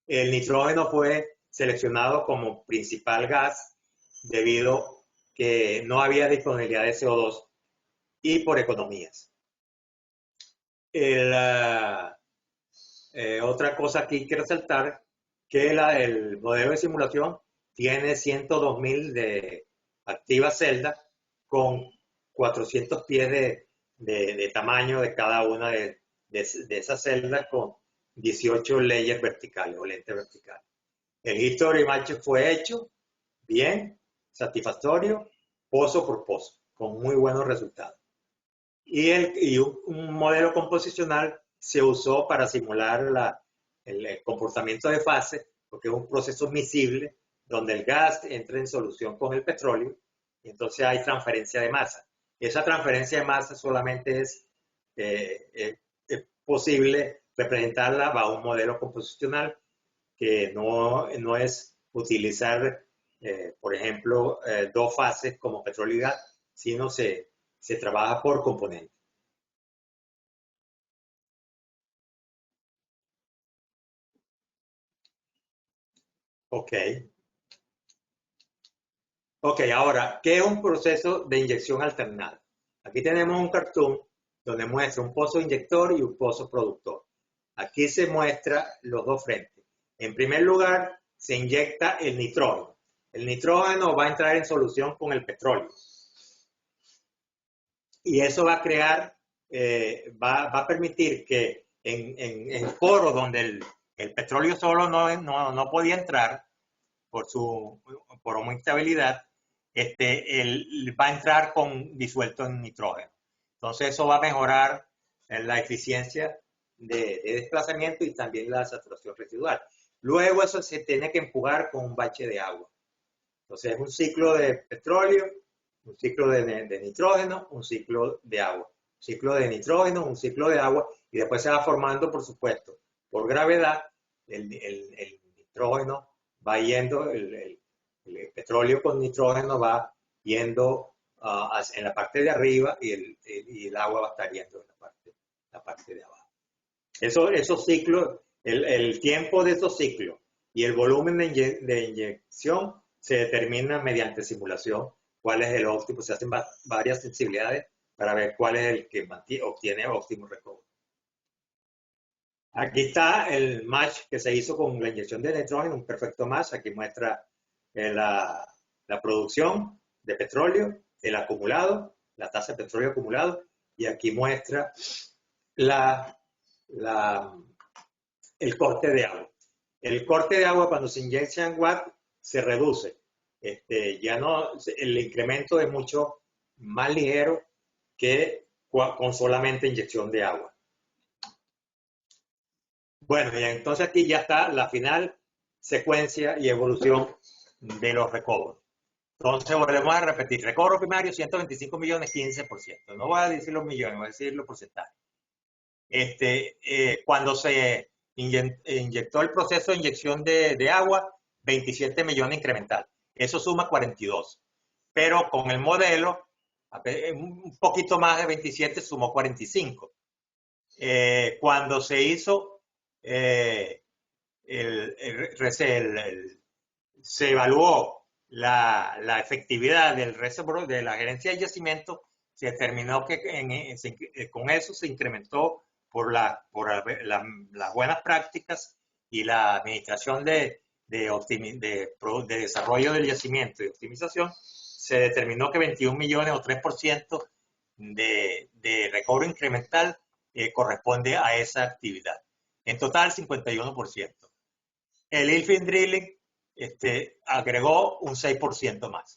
Speaker 2: El nitrógeno fue seleccionado como principal gas debido que no había disponibilidad de CO2 y por economías. Otra cosa aquí que resaltar, que el modelo de simulación tiene 102.000 de activas celdas con 400 pies de tamaño de cada una de esas celdas con 18 layers verticales o lentes verticales. El history match fue hecho bien, satisfactorio, pozo por pozo, con muy buenos resultados. Y un modelo composicional se usó para simular el comportamiento de fase, porque es un proceso miscible donde el gas entra en solución con el petróleo y entonces hay transferencia de masa. Esa transferencia de masa solamente es posible representarla bajo un modelo composicional que no es utilizar, por ejemplo, dos fases como petróleo y gas, sino se trabaja por componente. Ok. Ok, ahora, ¿qué es un proceso de inyección alternada? Aquí tenemos un cartoon donde muestra un pozo inyector y un pozo productor. Aquí se muestra los dos frentes. En primer lugar, se inyecta el nitrógeno. El nitrógeno va a entrar en solución con el petróleo. Y eso va a crear, va a permitir que en poros donde el petróleo solo no podía entrar por su homoinstabilidad, va a entrar disuelto en nitrógeno. Entonces eso va a mejorar la eficiencia de desplazamiento y también la saturación residual. Luego eso se tiene que empujar con un bache de agua. Entonces es un ciclo de petróleo, un ciclo de nitrógeno, un ciclo de agua. Un ciclo de nitrógeno, un ciclo de agua, y después se va formando, por supuesto, por gravedad, el nitrógeno va yendo, el petróleo con nitrógeno va yendo en la parte de arriba y el agua va a estar yendo en la parte de abajo. Esos ciclos, el tiempo de esos ciclos y el volumen de inyección se determina mediante simulación cuál es el óptimo. Se hacen varias sensibilidades para ver cuál es el que obtiene óptimo recobro. Aquí está el match que se hizo con la inyección de nitrógeno, un perfecto match. Aquí muestra la producción de petróleo, el acumulado, la tasa de petróleo acumulado, y aquí muestra el corte de agua. El corte de agua cuando se inyecta en watt se reduce. El incremento es mucho más ligero que con solamente inyección de agua. Bueno, y entonces aquí ya está la final secuencia y evolución de los recobros. Entonces volvemos a repetir, recobro primario 125 millones, 15%. No voy a decir los millones, voy a decir los porcentajes. Cuando se inyectó el proceso de inyección de agua, 27 millones incremental. Eso suma 42. Pero con el modelo, un poquito más de 27 sumó 45. Cuando se hizo, se evaluó la efectividad del reservorio de la gerencia de yacimiento, se determinó que con eso se incrementó por las buenas prácticas y la administración de desarrollo del yacimiento y optimización, se determinó que 21 millones o 3% de recobro incremental corresponde a esa actividad. En total, 51%. El infill drilling agregó un 6% más.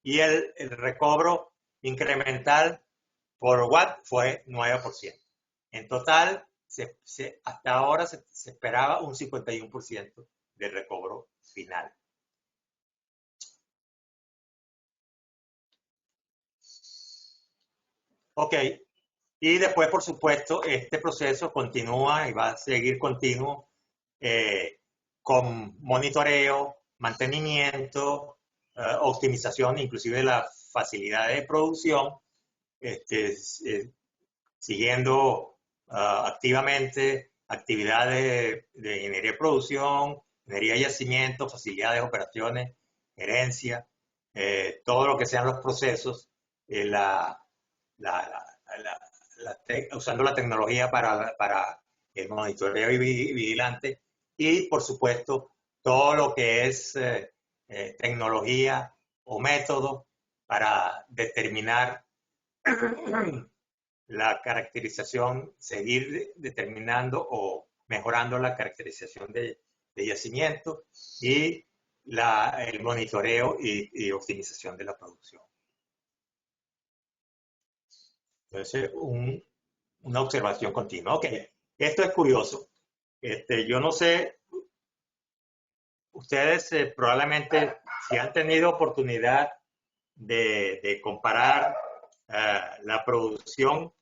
Speaker 2: Y el recobro incremental por watt fue 9%. En total, hasta ahora se esperaba un 51% de recobro final. Ok, y después, por supuesto, este proceso continúa y va a seguir continuo con monitoreo, mantenimiento, optimización, inclusive de la facilidad de producción, siguiendo activamente actividades de ingeniería de producción, ingeniería de yacimiento, facilidades de operaciones, gerencia, todo lo que sean los procesos, usando la tecnología para el monitoreo y vigilante, y por supuesto todo lo que es tecnología o método para determinar la caracterización, seguir determinando o mejorando la caracterización de yacimiento y el monitoreo y optimización de la producción. Entonces, una observación continua. Ok, esto es curioso. Yo no sé, ustedes probablemente si han tenido oportunidad de comparar la producción,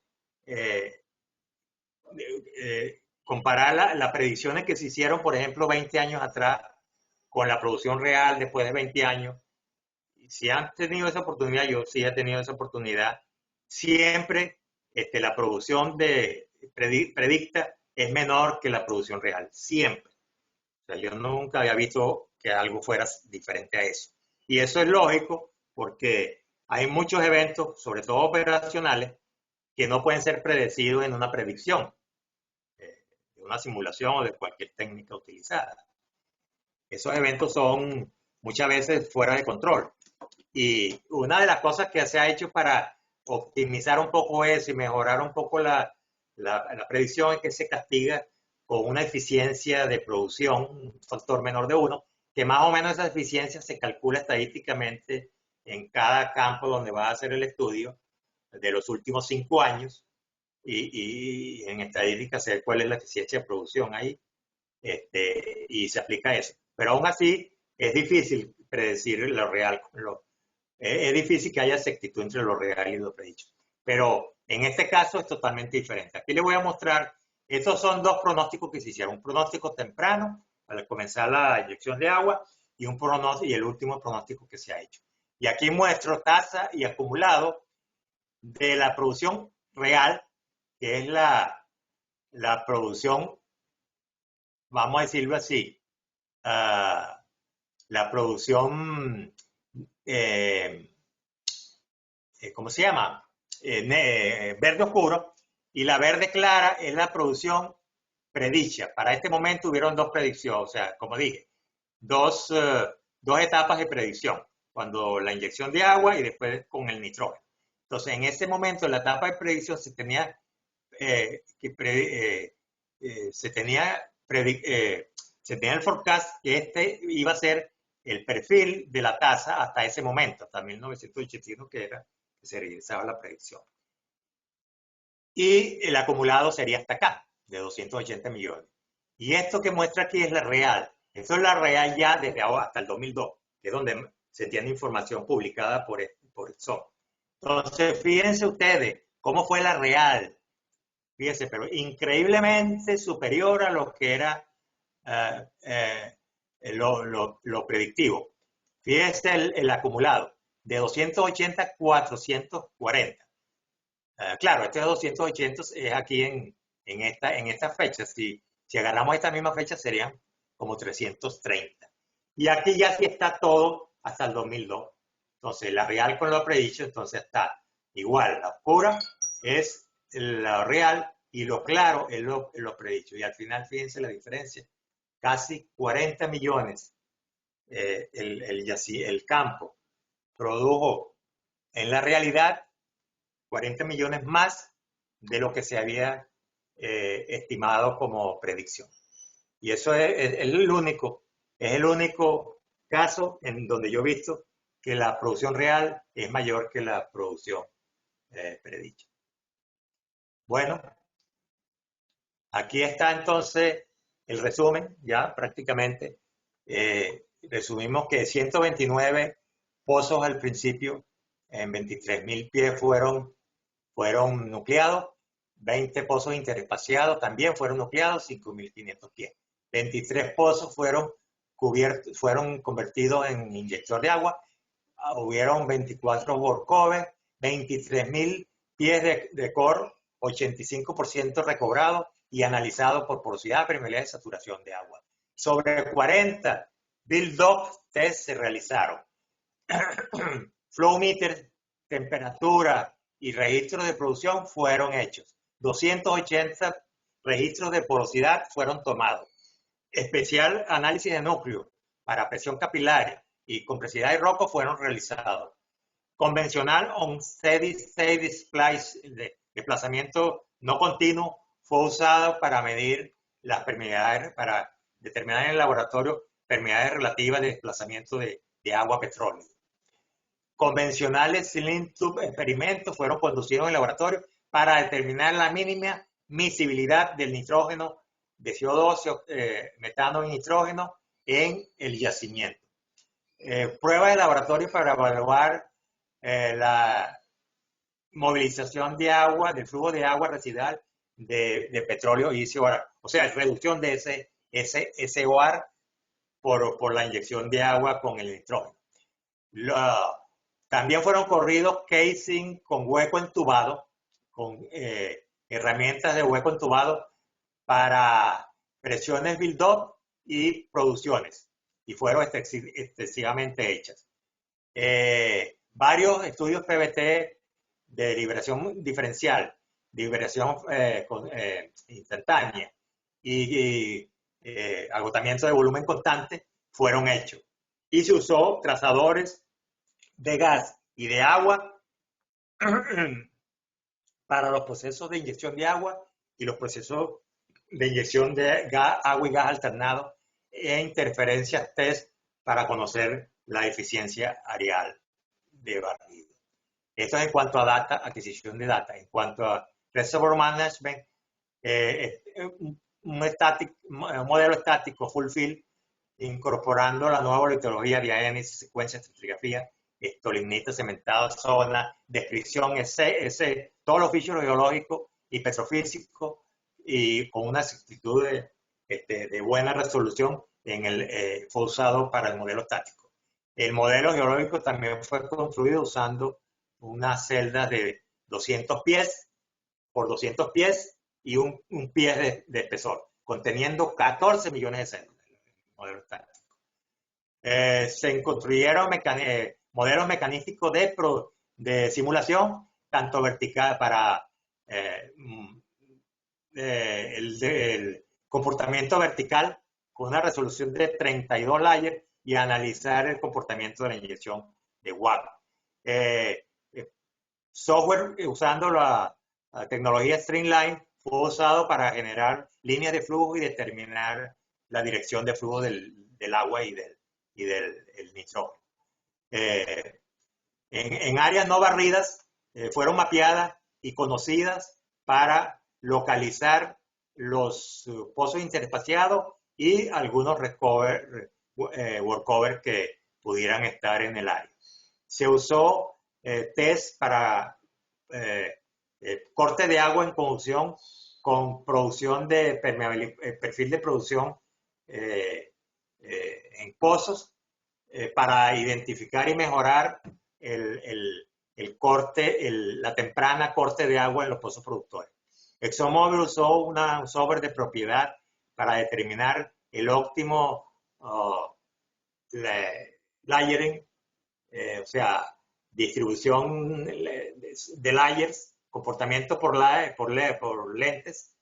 Speaker 2: comparar las predicciones que se hicieron, por ejemplo, 20 años atrás con la producción real después de 20 años. Si han tenido esa oportunidad, yo sí he tenido esa oportunidad, siempre la producción predicta es menor que la producción real, siempre. O sea, yo nunca había visto que algo fuera diferente a eso. Y eso es lógico porque hay muchos eventos, sobre todo operacionales, que no pueden ser predecidos en una predicción, de una simulación o de cualquier técnica utilizada. Esos eventos son muchas veces fuera de control. Y una de las cosas que se ha hecho para optimizar un poco eso y mejorar un poco la predicción es que se castiga con una eficiencia de producción, un factor menor de 1, que más o menos esa eficiencia se calcula estadísticamente en cada campo donde va a hacer el estudio de los últimos 5 años y en estadística sé cuál es la eficiencia de producción ahí y se aplica eso. Pero aún así es difícil predecir lo real. Es difícil que haya exactitud entre lo real y lo predicho. Pero en este caso es totalmente diferente. Aquí les voy a mostrar, estos son dos pronósticos que se hicieron. Un pronóstico temprano al comenzar la inyección de agua y un pronóstico y el último pronóstico que se ha hecho. Y aquí muestro tasa y acumulado de la producción real, que es la producción, vamos a decirlo así, la producción, ¿cómo se llama? Verde oscuro, y la verde clara es la producción predicha. Para este momento hubieron dos predicciones, o sea, como dije, dos etapas de predicción, cuando la inyección de agua y después con el nitrógeno. Entonces, en ese momento, en la etapa de predicción, se tenía el forecast que iba a ser el perfil de la tasa hasta ese momento, hasta 1981, que se realizaba la predicción. Y el acumulado sería hasta acá, de 280 millones. Y esto que muestra aquí es la real. Esto es la real ya desde ahora hasta el 2002, que es donde se tiene información publicada por el SOM. Entonces, fíjense ustedes cómo fue la real. Fíjense, pero increíblemente superior a lo que era lo predictivo. Fíjense el acumulado, de 280 a 440. Claro, este 280 es aquí en esta fecha. Si agarramos esta misma fecha serían como 330. Y aquí ya sí está todo hasta el 2002. Entonces, la real con lo predicho, entonces está igual. La oscura es lo real y lo claro es lo predicho. Y al final, fíjense la diferencia. Casi 40 millones el campo produjo en la realidad 40 millones más de lo que se había estimado como predicción. Y eso es el único caso en donde yo he visto que la producción real es mayor que la producción predicha. Bueno, aquí está entonces el resumen, ya prácticamente. Resumimos que 129 pozos al principio, en 23.000 pies fueron nucleados, 20 pozos interespaciados también fueron nucleados, 5.500 pies. 23 pozos fueron convertidos en inyector de agua, hubieron 24 workovers, 23.000 pies de core 85% recobrado y analizado por porosidad, permeabilidad y saturación de agua. Sobre 40 build-up test se realizaron. Flow meter, temperatura y registros de producción fueron hechos. 280 registros de porosidad fueron tomados. Especial análisis de núcleo para presión capilar y compresividad de roco fueron realizados. Convencional on steady state splice de desplazamiento no continuo fue usado para medir las permeabilidades, para determinar en el laboratorio permeabilidades relativas de desplazamiento de agua a petróleo. Convencionales cylindrical tube experimentos fueron conducidos en el laboratorio para determinar la mínima miscibilidad del nitrógeno, de CO2, metano y nitrógeno en el yacimiento. Pruebas de laboratorio para evaluar la movilización de agua, del flujo de agua residual de petróleo y SOR. O sea, reducción de ese SOR por la inyección de agua con el nitrógeno. También fueron corridos casing con hueco entubado, con herramientas de hueco entubado para presiones build-up y producciones, y fueron excesivamente hechas. Varios estudios PVT de liberación diferencial, liberación instantánea y agotamiento de volumen constante fueron hechos. Y se usó trazadores de gas y de agua para los procesos de inyección de agua y los procesos de inyección de gas, agua y gas alternado e interferencias test para conocer la eficiencia areal de barrido. Esto es en cuanto a data, adquisición de data. En cuanto a reservoir management, un modelo estático full field incorporando la nueva litología de análisis, secuencia, estratigrafía, estolignita, cementado, zona, descripción, todos los ficheros geológicos y petrofísicos y con una exactitud de buena resolución fue usado para el modelo estático. El modelo geológico también fue construido usando unas celdas de 200 pies por 200 pies y un pie de espesor, conteniendo 14 millones de celdas. El modelo estático. Se construyeron modelos mecanísticos de simulación, tanto vertical para el comportamiento vertical con una resolución de 32 layers y analizar el comportamiento de la inyección de WAP. Software usando la tecnología Streamline fue usado para generar líneas de flujo y determinar la dirección de flujo del agua y del nitrógeno. En áreas no barridas fueron mapeadas y conocidas para localizar los pozos interespaciados y algunos workover que pudieran estar en el área. Se usó test para corte de agua en conjunción con producción de perfil de producción en pozos para identificar y mejorar la temprana corte de agua en los pozos productores. ExxonMobil usó un software de propiedad para determinar el óptimo layering, o sea, distribución de layers, comportamiento por lentes,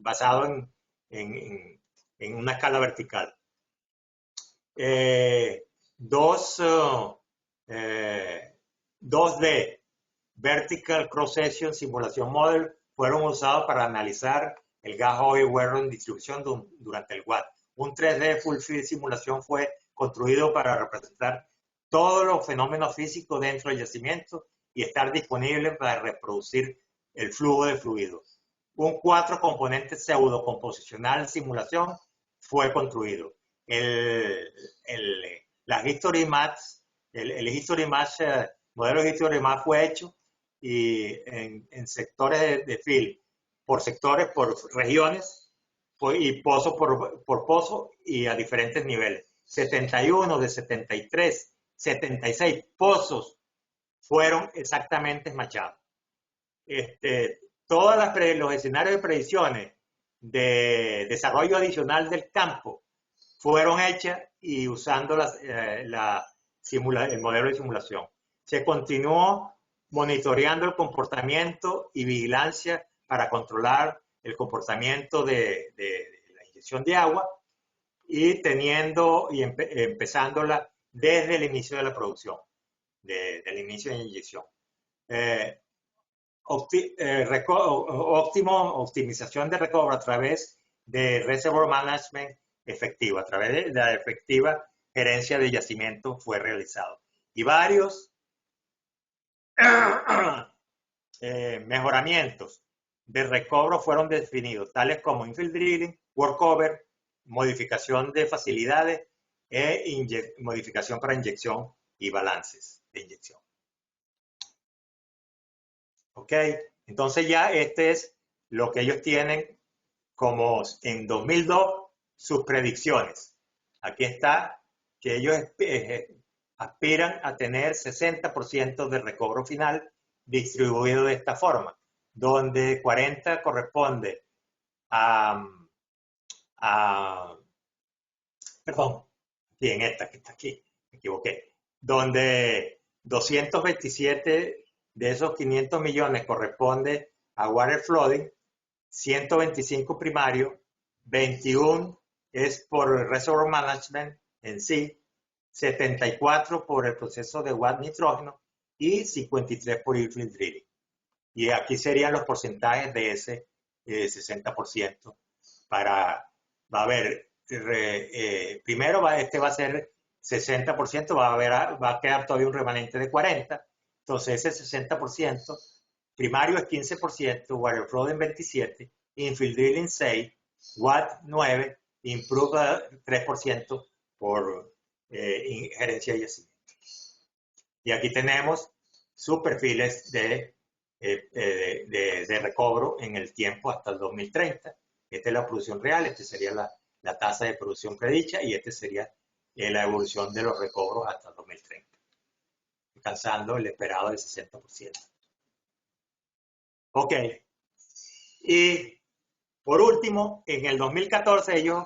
Speaker 2: basado en una escala vertical. 2D Vertical Cross Section Simulation Model fueron usados para analizar el gas oil well en distribución durante el WAT. Un 3D Full Field Simulación fue construido para representar todos los fenómenos físicos dentro del yacimiento y estar disponible para reproducir el flujo de fluidos. Un 4 componentes pseudo composicional simulación fue construido. La History Maps, el History Maps, modelo History Maps fue hecho y en sectores de field, por sectores, por regiones y pozo por pozo y a diferentes niveles. 71 de 73, 76 pozos fueron exactamente esmachados. Todos los escenarios de predicciones de desarrollo adicional del campo fueron hechas y usando el modelo de simulación. Se continuó monitoreando el comportamiento y vigilancia para controlar el comportamiento de la inyección de agua y empezándola desde el inicio de la producción, del inicio de la inyección. Optimización de recobro a través de Reservoir Management efectivo, a través de la efectiva gerencia de yacimiento fue realizado. Y varios mejoramientos de recobro fueron definidos, tales como infill drilling, workover, modificación de facilidades e modificación para inyección y balances de inyección. ¿Ok? Entonces ya este es lo que ellos tienen como en 2002 sus predicciones. Aquí está que ellos aspiran a tener 60% de recobro final distribuido de esta forma, donde 40 corresponde perdón, aquí en esta que está aquí, me equivoqué, donde 227 de esos 500 millones corresponde a water flooding, 125 primario, 21 es por reservoir management en sí, 74 por el proceso de WAD nitrógeno y 53 por infill drilling. Y aquí serían los porcentajes de ese 60% va a haber, primero este va a ser 60%, va a quedar todavía un remanente de 40%, entonces ese 60%, primario es 15%, water flooding 27%, infill drilling 6%, WAD 9%, improve 3% por gerencia de yacimiento. Y aquí tenemos sus perfiles de recobro en el tiempo hasta el 2030. Esta es la producción real, esta sería la tasa de producción predicha y esta sería la evolución de los recobros hasta el 2030, alcanzando el esperado del 60%. Ok. Y por último, en el 2014 ellos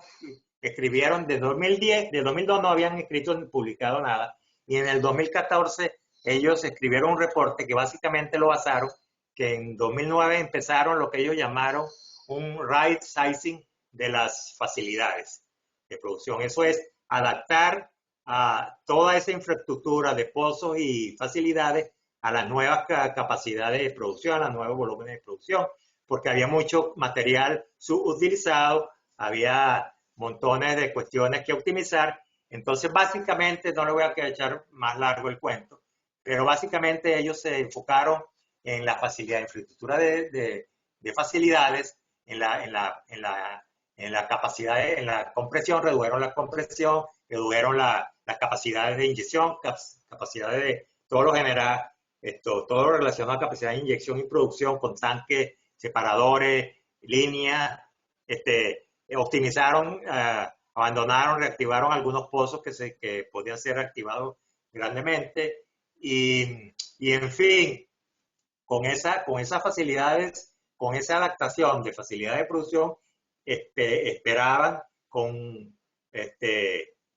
Speaker 2: escribieron, de 2010, de 2002 no habían escrito ni publicado nada, y en el 2014 ellos escribieron un reporte que básicamente lo basaron, que en 2009 empezaron lo que ellos llamaron un right sizing de las facilidades de producción. Eso es adaptar a toda esa infraestructura de pozos y facilidades a las nuevas capacidades de producción, a los nuevos volúmenes de producción, porque había mucho material subutilizado, había montones de cuestiones que optimizar. Entonces, básicamente, no le voy a echar más largo el cuento, pero básicamente ellos se enfocaron en la facilidad, infraestructura de facilidades, en la capacidad, en la compresión, redujeron la compresión, redujeron las capacidades de inyección, capacidades de todo lo general, todo lo relacionado a capacidad de inyección y producción con tanques, separadores, líneas, optimizaron, abandonaron, reactivaron algunos pozos que podían ser reactivados grandemente y en fin, con esas facilidades, con esa adaptación de facilidades de producción, esperaban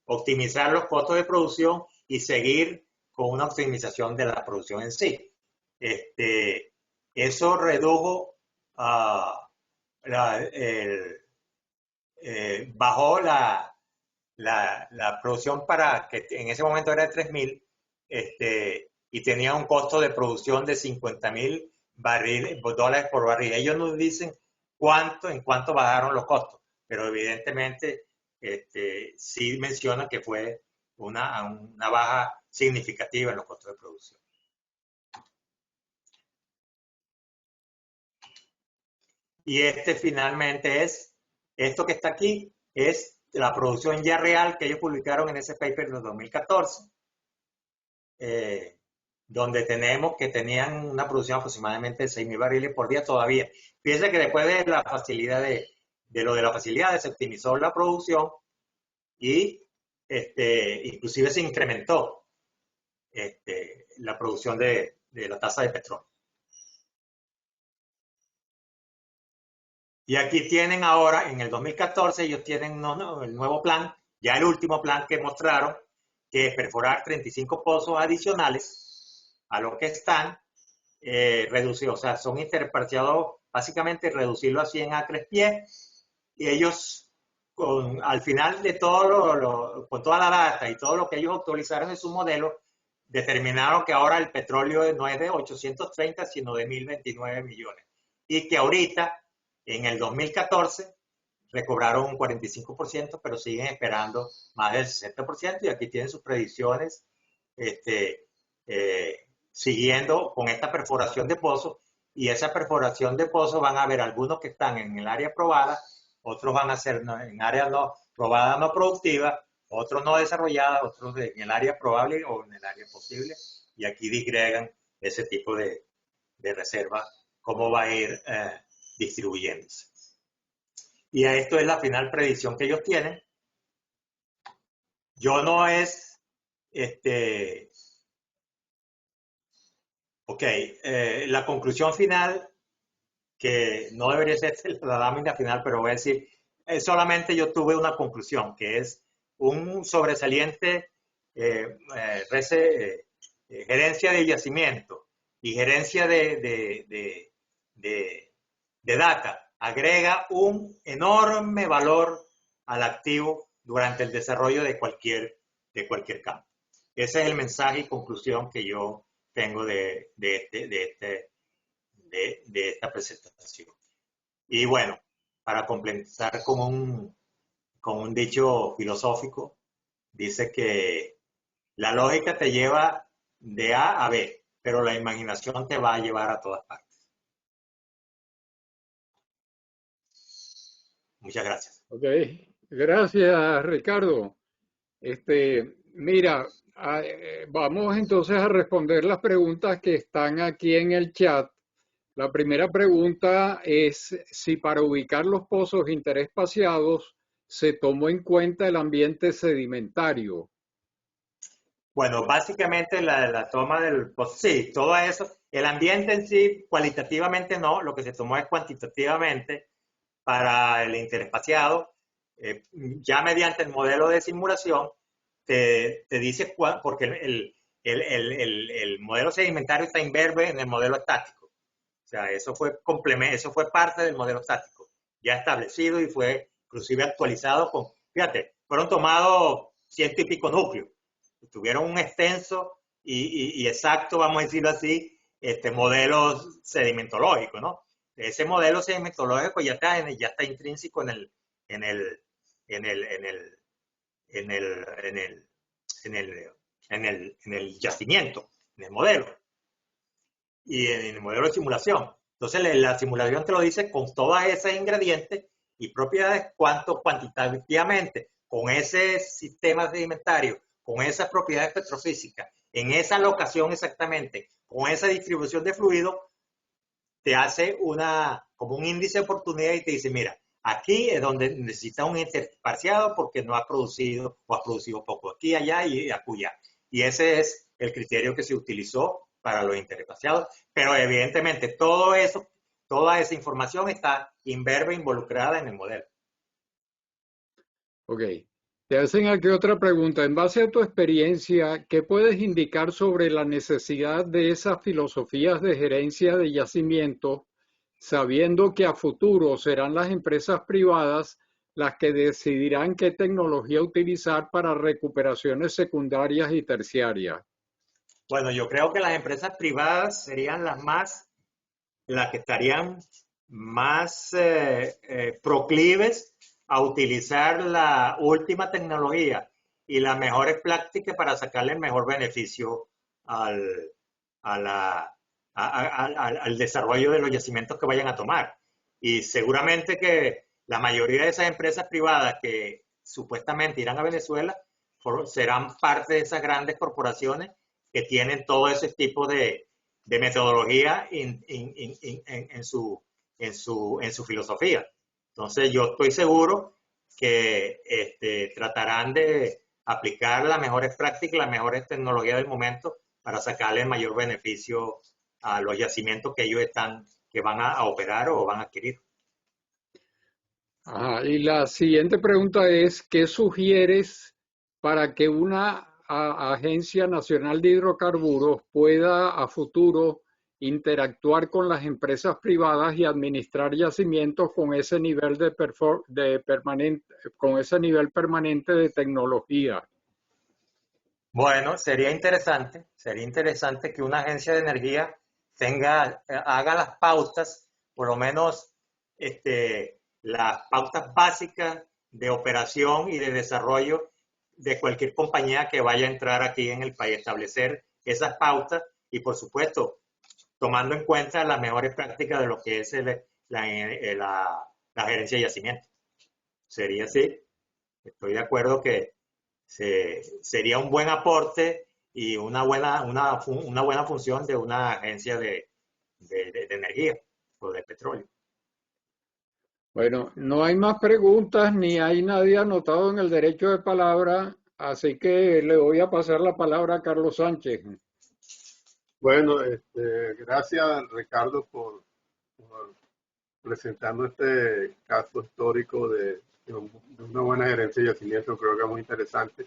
Speaker 2: optimizar los costos de producción y seguir con una optimización de la producción en sí. Eso redujo, bajó la producción para que en ese momento era de 3.000, y tenía un costo de producción de $50,000 por barril. Ellos nos dicen en cuánto bajaron los costos, pero evidentemente sí mencionan que fue una baja significativa en los costos de producción. Y finalmente esto que está aquí, es la producción ya real que ellos publicaron en ese paper de 2014, donde tenemos que tenían una producción aproximadamente de 6.000 barriles por día todavía. Fíjense que después de la facilidad de las facilidades se optimizó la producción y inclusive se incrementó la producción de la tasa de petróleo. Y aquí tienen ahora, en el 2014, ellos tienen el nuevo plan, ya el último plan que mostraron, que es perforar 35 pozos adicionales a los que están reducidos. O sea, son interparciados, básicamente reducirlo a 100 acres pie. Y ellos, al final de todo con toda la data y todo lo que ellos actualizaron en su modelo, determinaron que ahora el petróleo no es de 830, sino de 1.029 millones. Y que ahorita, en el 2014, recobraron un 45%, pero siguen esperando más del 60%, y aquí tienen sus predicciones siguiendo con esta perforación de pozos, y esa perforación de pozos van a haber algunos que están en el área probada, otros van a ser en área no probada, no productiva, otros no desarrolladas, otros en el área probable o en el área posible, y aquí disgregan ese tipo de reserva, cómo va a ir distribuyéndose. Y esto es la final predicción que ellos tienen. Yo no es, la conclusión final, que no debería ser la lámina final, pero voy a decir, solamente yo tuve una conclusión, que es un sobresaliente gerencia de yacimiento y gerencia de data, agrega un enorme valor al activo durante el desarrollo de cualquier campo. Ese es el mensaje y conclusión que yo tengo de esta presentación. Y bueno, para complementar con un dicho filosófico, dice que la lógica te lleva de A a B, pero la imaginación te va a llevar a todas partes. Muchas gracias.
Speaker 3: Ok, gracias Ricardo. Mira, vamos entonces a responder las preguntas que están aquí en el chat. La primera pregunta es si para ubicar los pozos interespaciados se tomó en cuenta el ambiente sedimentario.
Speaker 2: Bueno, básicamente la toma del pozo, sí, todo eso. El ambiente en sí, cualitativamente no, lo que se tomó es cuantitativamente para el interespaciado. Ya mediante el modelo de simulación te dice porque el modelo sedimentario está inverbe en el modelo estático. O sea, eso fue parte del modelo estático ya establecido, y fue inclusive actualizado fíjate, fueron tomados 100 y pico núcleos. Tuvieron un extenso y exacto, vamos a decirlo así, modelo sedimentológico, ¿no? Ese modelo sedimentológico ya está intrínseco en el yacimiento, en el modelo y en el modelo de simulación. Entonces la simulación te lo dice con todas esas ingredientes y propiedades, cuánto cuantitativamente con ese sistema sedimentario, con esas propiedades petrofísicas, en esa locación exactamente, con esa distribución de fluido, te hace como un índice de oportunidad y te dice, mira, aquí es donde necesitas un interparciado porque no ha producido o ha producido poco, aquí, allá y acullá. Y ese es el criterio que se utilizó para los interparciados, pero evidentemente todo eso, toda esa información está inverbe involucrada en el modelo.
Speaker 3: Ok. Te hacen aquí otra pregunta. En base a tu experiencia, ¿qué puedes indicar sobre la necesidad de esas filosofías de gerencia de yacimientos, sabiendo que a futuro serán las empresas privadas las que decidirán qué tecnología utilizar para recuperaciones secundarias y terciarias?
Speaker 2: Bueno, yo creo que las empresas privadas serían las que estarían más proclives a utilizar la última tecnología y las mejores prácticas para sacarle el mejor beneficio al desarrollo de los yacimientos que vayan a tomar. Y seguramente que la mayoría de esas empresas privadas que supuestamente irán a Venezuela serán parte de esas grandes corporaciones que tienen todo ese tipo de metodología en su filosofía. Entonces yo estoy seguro que tratarán de aplicar las mejores prácticas, las mejores tecnologías del momento para sacarle el mayor beneficio a los yacimientos que ellos que van a operar o van a adquirir.
Speaker 3: Ajá, y la siguiente pregunta es, ¿qué sugieres para que una Agencia Nacional de Hidrocarburos pueda a futuro interactuar con las empresas privadas y administrar yacimientos con ese nivel con ese nivel permanente de tecnología?
Speaker 2: Bueno, sería interesante que una agencia de energía haga las pautas, por lo menos las pautas básicas de operación y de desarrollo de cualquier compañía que vaya a entrar aquí en el país, establecer esas pautas y, por supuesto, tomando en cuenta las mejores prácticas de lo que es la gerencia de yacimiento. Sería así. Estoy de acuerdo que sería un buen aporte y una buena función de una agencia de energía o de petróleo.
Speaker 3: Bueno, no hay más preguntas ni hay nadie anotado en el derecho de palabra, así que le voy a pasar la palabra a Carlos Sánchez.
Speaker 1: Bueno, gracias Ricardo por presentando este caso histórico de una buena gerencia de yacimiento. Creo que es muy interesante.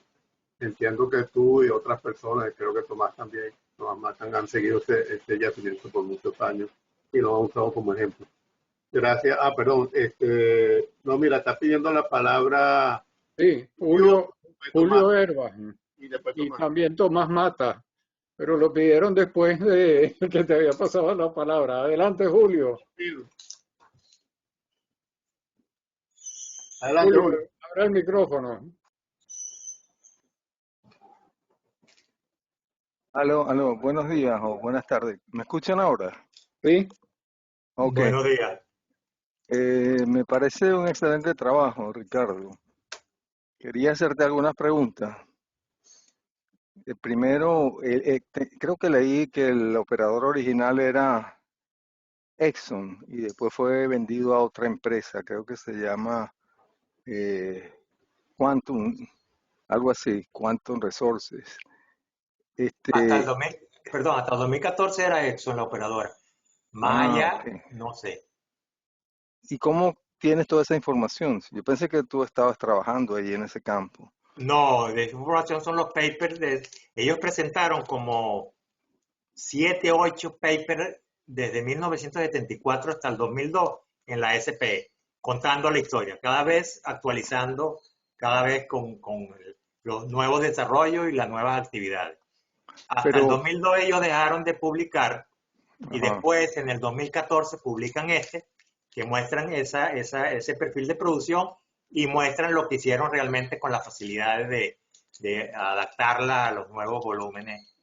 Speaker 1: Entiendo que tú y otras personas, creo que Tomás también, Tomás Matan, han seguido este yacimiento por muchos años y lo han usado como ejemplo. Gracias. Ah, perdón. No, mira, está pidiendo la palabra
Speaker 3: Sí,
Speaker 1: Julio
Speaker 3: Julio Herbas
Speaker 1: y después
Speaker 3: y
Speaker 1: Tomás.
Speaker 3: también Tomás Mata, pero lo pidieron después de que te había pasado la palabra. Adelante, Julio.
Speaker 1: Adelante,
Speaker 3: Julio,
Speaker 1: Julio.
Speaker 3: abre el micrófono.
Speaker 4: Aló, buenos días o buenas tardes. ¿Me escuchan ahora?
Speaker 3: Sí,
Speaker 4: Ok.
Speaker 2: Buenos días.
Speaker 4: Me parece un excelente trabajo, Ricardo. Quería hacerte algunas preguntas. Primero, creo que leí que el operador original era Exxon y después fue vendido a otra empresa, creo que se llama Quantum, algo así, Quantum Resources.
Speaker 2: Hasta el 2000, perdón, hasta el 2014 era Exxon la operadora. Más allá,
Speaker 4: Ok.
Speaker 2: no sé.
Speaker 4: ¿Y cómo tienes toda esa información? Yo pensé que tú estabas trabajando ahí en ese campo.
Speaker 2: No, de esa información son los papers. Ellos presentaron como 7, 8 papers desde 1974 hasta el 2002 en la SPE, contando la historia, cada vez actualizando, cada vez con los nuevos desarrollos y las nuevas actividades. Hasta el
Speaker 4: Pero,
Speaker 2: 2002 ellos dejaron de publicar y
Speaker 4: ajá,
Speaker 2: después en el 2014 publican que muestran ese perfil de producción y muestran lo que hicieron realmente con las facilidades de adaptarla a los nuevos volúmenes.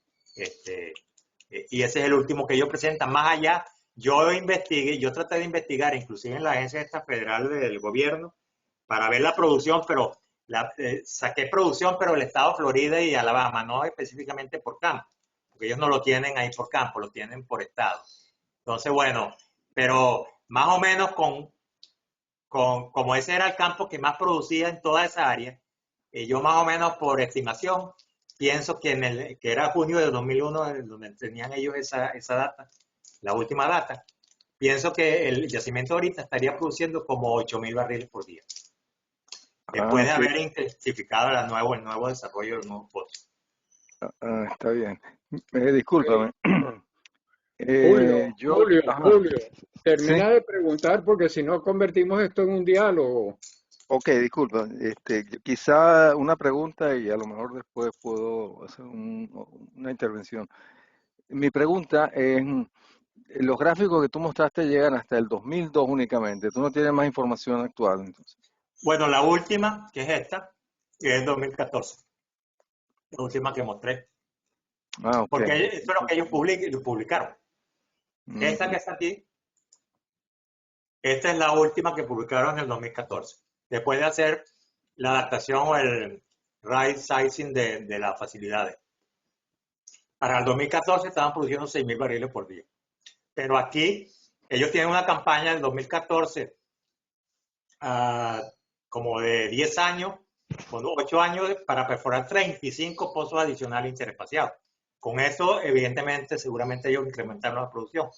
Speaker 2: Y ese es el último que ellos presentan. Más allá, yo traté de investigar, inclusive en la agencia esta federal del gobierno, para ver la producción, pero saqué producción, pero el estado de Florida y Alabama, no específicamente por campo, porque ellos no lo tienen ahí por campo, lo tienen por estado. Entonces, bueno, pero más o menos como ese era el campo que más producía en toda esa área, yo más o menos por estimación, pienso que era junio de 2001, donde tenían ellos esa data, la última data, pienso que el yacimiento ahorita estaría produciendo como 8,000 barriles por día, después de haber intensificado el nuevo desarrollo del nuevo pozo.
Speaker 4: está bien. Discúlpame.
Speaker 3: Julio,
Speaker 4: Sí,
Speaker 3: termina de preguntar porque si no convertimos esto en un diálogo.
Speaker 4: ok, disculpa. Quizá una pregunta y a lo mejor después puedo hacer una intervención. Mi pregunta es, los gráficos que tú mostraste llegan hasta el 2002 únicamente. Tú no tienes más información actual, entonces.
Speaker 2: Bueno, la última, que es esta, que es 2014, la última que mostré,
Speaker 4: Ah, ok.
Speaker 2: porque eso es lo que ellos publicaron. Esta que está aquí, esta es la última que publicaron en el 2014, después de hacer la adaptación o el right sizing de las facilidades. Para el 2014 estaban produciendo 6,000 barriles por día. Pero aquí ellos tienen una campaña del 2014 como de 10 años, con 8 años para perforar 35 pozos adicionales interespaciados. Con eso, evidentemente, seguramente ellos incrementaron la producción,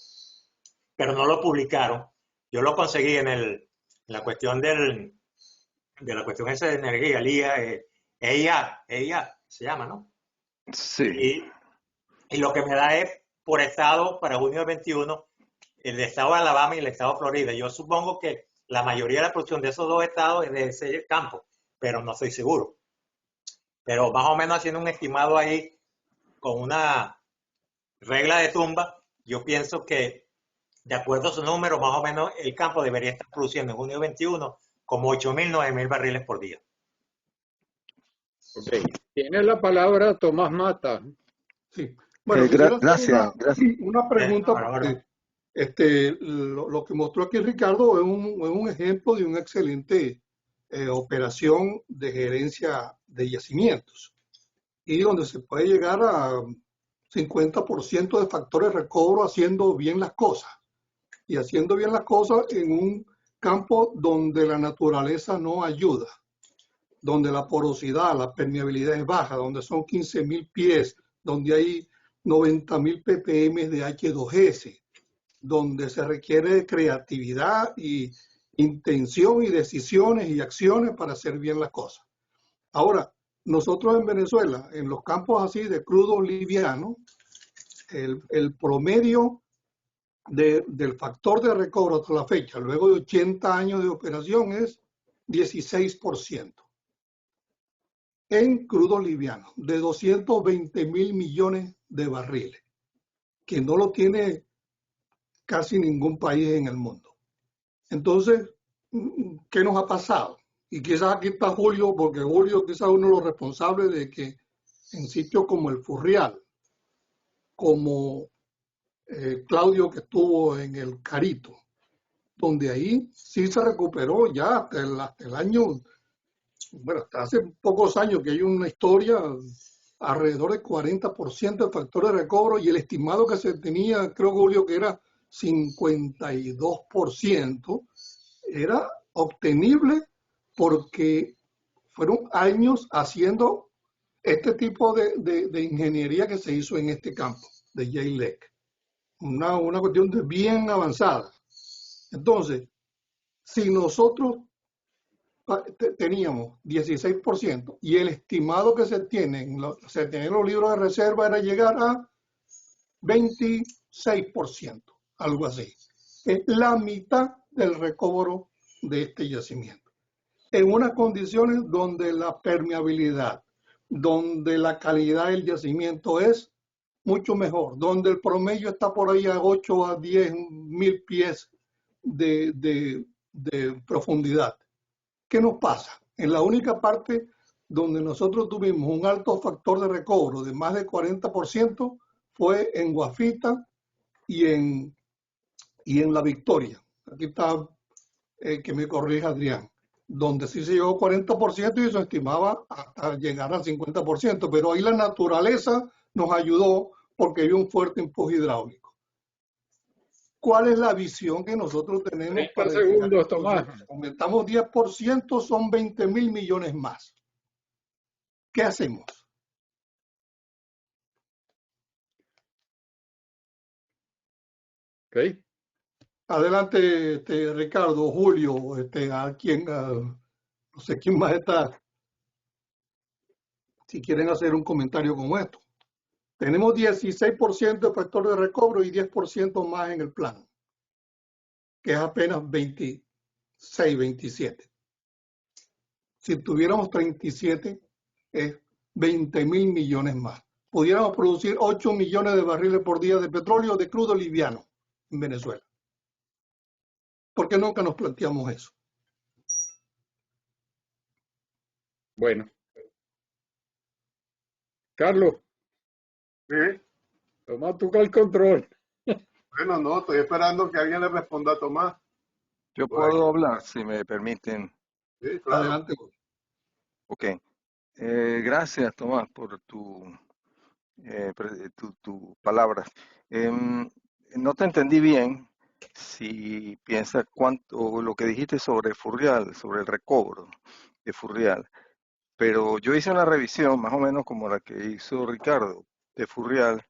Speaker 2: pero no lo publicaron. Yo lo conseguí en la cuestión de la cuestión esa de energía, ella se llama, ¿no?
Speaker 4: Sí.
Speaker 2: Y lo que me da es por estado para junio del 21, el estado de Alabama y el estado de Florida. Yo supongo que la mayoría de la producción de esos dos estados es de ese campo, pero no estoy seguro. Pero más o menos haciendo un estimado ahí con una regla de tumba, yo pienso que de acuerdo a sus números, más o menos el campo debería estar produciendo en junio 21 como 8.000, 9.000 barriles por día.
Speaker 3: Ok. Tiene la palabra Tomás Mata.
Speaker 1: Sí. Bueno, quisiera hacer
Speaker 4: gracias.
Speaker 1: una pregunta, porque lo que mostró aquí Ricardo es un ejemplo de una excelente operación de gerencia de yacimientos, y donde se puede llegar a 50% de factores de recobro haciendo bien las cosas, y haciendo bien las cosas en un campo donde la naturaleza no ayuda, donde la porosidad, la permeabilidad es baja, donde son 15.000 pies, donde hay 90.000 ppm de H2S, donde se requiere creatividad y intención y decisiones y acciones para hacer bien las cosas. Ahora, nosotros en Venezuela, en los campos así de crudo liviano, el promedio del factor de recobro hasta la fecha, luego de 80 años de operación, es 16%. En crudo liviano, de 220.000 millones de barriles, que no lo tiene casi ningún país en el mundo. Entonces, ¿qué nos ha pasado? Y quizás aquí está Julio, porque Julio quizás uno de los responsables de que en sitios como el Furrial, como Claudio que estuvo en el Carito, donde ahí sí se recuperó ya hasta el año, bueno, hasta hace pocos años que hay una historia alrededor del 40% de factores de recobro, y el estimado que se tenía, creo, Julio, que era 52%, era obtenible porque fueron años haciendo este tipo de ingeniería que se hizo en este campo de JLEC. Una cuestión bien avanzada. Entonces, si nosotros teníamos 16% y el estimado que se tiene en los libros de reserva era llegar a 26%, algo así. Es la mitad del recobro de este yacimiento. En unas condiciones donde la permeabilidad, donde la calidad del yacimiento es mucho mejor, donde el promedio está por ahí a 8 a 10 mil pies de profundidad. ¿Qué nos pasa? En la única parte donde nosotros tuvimos un alto factor de recobro de más del 40% fue en Guafita y en La Victoria. Aquí está, que me corrija Adrián, donde sí se llegó a 40% y se estimaba hasta llegar al 50%, pero ahí la naturaleza nos ayudó porque había un fuerte empuje hidráulico. ¿Cuál es la visión que nosotros tenemos?
Speaker 3: 30
Speaker 1: para
Speaker 3: segundos, Tomás.
Speaker 1: Aumentamos 10%, son 20.000 millones más. ¿Qué hacemos?
Speaker 3: Okay.
Speaker 1: Adelante, Ricardo, Julio, no sé quién más está, si quieren hacer un comentario como esto. Tenemos 16% de factor de recobro y 10% más en el plan, que es apenas 26, 27. Si tuviéramos 37, es 20.000 millones más. Pudiéramos producir 8 millones de barriles por día de petróleo de crudo liviano en Venezuela. ¿Por qué nunca nos planteamos eso?
Speaker 3: Bueno. Carlos.
Speaker 1: ¿Sí?
Speaker 3: Toma tú el control.
Speaker 1: Bueno, no, estoy esperando que alguien le responda a Tomás.
Speaker 4: Yo puedo hablar, si me permiten.
Speaker 1: Sí, claro. Adelante.
Speaker 4: Ok. Gracias, Tomás, por tu palabras. No te entendí bien si piensas cuánto lo que dijiste sobre Furrial, sobre el recobro de Furrial, pero yo hice una revisión más o menos como la que hizo Ricardo, de Furrial,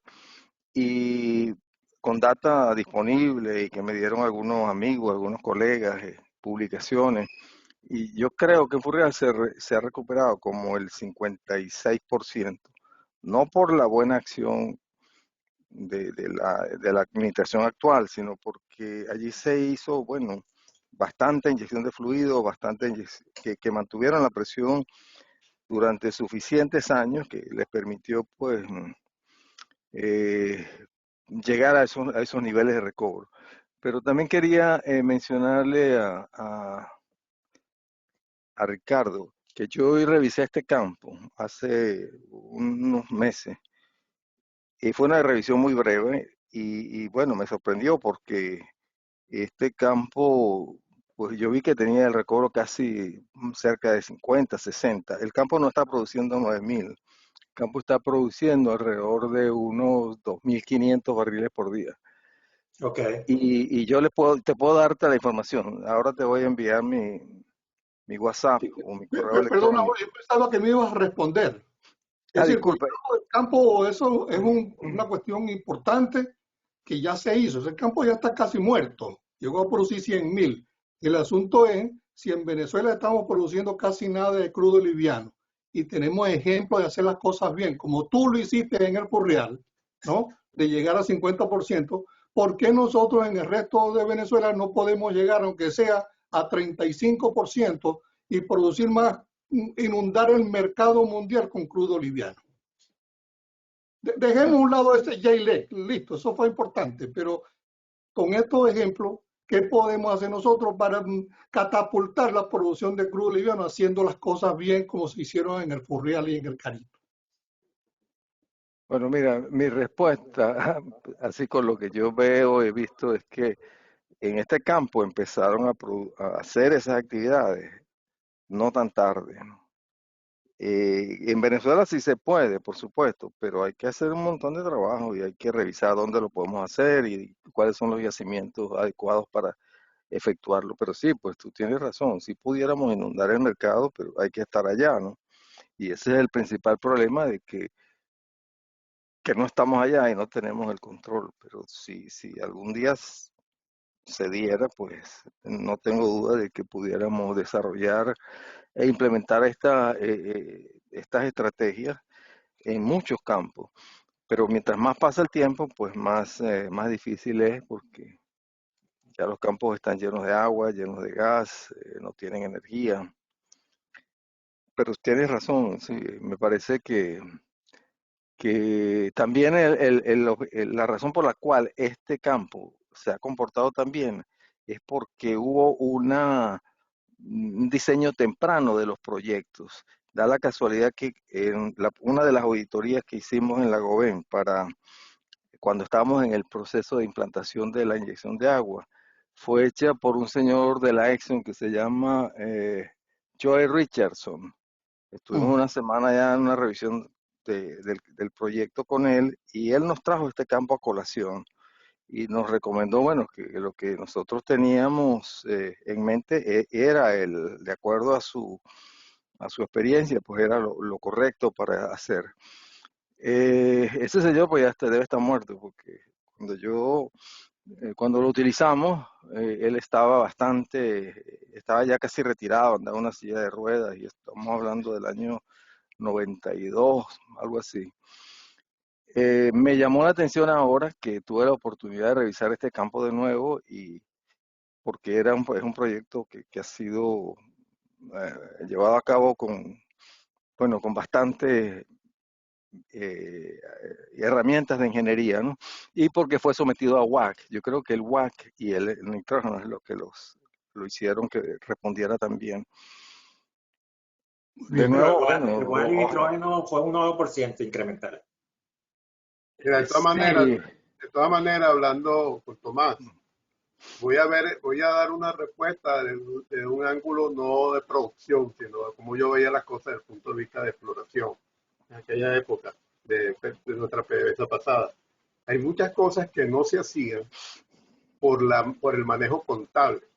Speaker 4: y con data disponible y que me dieron algunos amigos, algunos colegas, publicaciones. Y yo creo que en Furrial se ha recuperado como el 56%, no por la buena acción de la administración actual, sino porque allí se hizo, bueno, bastante inyección de fluido, que mantuvieron la presión durante suficientes años que les permitió, pues, eh, llegar a esos niveles de recobro. Pero también quería mencionarle a Ricardo que yo hoy revisé este campo hace unos meses y fue una revisión muy breve y bueno, me sorprendió porque este campo, pues yo vi que tenía el recobro casi cerca de 50, 60. El campo no está produciendo 9.000, el campo está produciendo alrededor de unos 2.500 barriles por día.
Speaker 2: Okay.
Speaker 4: Y yo te puedo darte la información. Ahora te voy a enviar mi WhatsApp o mi correo
Speaker 1: Perdona,
Speaker 4: electrónico.
Speaker 1: yo pensaba que me ibas a responder. Es decir, porque
Speaker 4: Disculpa.
Speaker 1: el campo, eso es una cuestión importante que ya se hizo. Ese campo ya está casi muerto. Llegó a producir 100.000. El asunto es si en Venezuela estamos produciendo casi nada de crudo liviano y tenemos ejemplos de hacer las cosas bien, como tú lo hiciste en el Furrial, ¿no? De llegar a 50%. ¿Por qué nosotros en el resto de Venezuela no podemos llegar, aunque sea a 35% y producir más, inundar el mercado mundial con crudo liviano? Dejemos a un lado este JLEC, listo, eso fue importante, pero con estos ejemplos, ¿qué podemos hacer nosotros para catapultar la producción de crudo liviano haciendo las cosas bien como se hicieron en el Furrial y en el Caribe?
Speaker 4: Bueno, mira, mi respuesta, así con lo que yo veo, he visto, es que en este campo empezaron a hacer esas actividades no tan tarde, ¿no? En Venezuela sí se puede, por supuesto, pero hay que hacer un montón de trabajo y hay que revisar dónde lo podemos hacer y cuáles son los yacimientos adecuados para efectuarlo. Pero sí, pues tú tienes razón, sí pudiéramos inundar el mercado, pero hay que estar allá, ¿no? Y ese es el principal problema de que no estamos allá y no tenemos el control. Pero si algún día se diera, pues no tengo duda de que pudiéramos desarrollar e implementar estas estrategias en muchos campos. Pero mientras más pasa el tiempo, pues más difícil es porque ya los campos están llenos de agua, llenos de gas, no tienen energía. Pero tienes razón, sí, me parece que también la razón por la cual este campo se ha comportado tan bien es porque hubo un diseño temprano de los proyectos. Da la casualidad que una de las auditorías que hicimos en la Goben cuando estábamos en el proceso de implantación de la inyección de agua, fue hecha por un señor de la Exxon que se llama Joe Richardson. Estuvimos una semana ya en una revisión del proyecto con él y él nos trajo este campo a colación y nos recomendó, bueno, que lo que nosotros teníamos en mente era de acuerdo a su experiencia, pues era lo correcto para hacer. Ese señor pues ya debe estar muerto porque cuando lo utilizamos, él estaba ya casi retirado, andaba en una silla de ruedas y estamos hablando del año 92, algo así. Me llamó la atención ahora que tuve la oportunidad de revisar este campo de nuevo y porque es un proyecto que ha sido llevado a cabo con bastante herramientas de ingeniería, ¿no? Y porque fue sometido a WAC. Yo creo que el WAC y el nitrógeno es lo que lo hicieron que respondiera también. De
Speaker 2: Pero
Speaker 4: nuevo,
Speaker 2: el igual el nitrógeno fue un 9% incremental.
Speaker 1: Mira,
Speaker 4: sí.
Speaker 1: de todas maneras, hablando con Tomás, voy a dar una respuesta de un ángulo no de producción, sino de cómo yo veía las cosas desde el punto de vista de exploración en aquella época de nuestra PDVSA pasada. Hay muchas cosas que no se hacían por el manejo contable.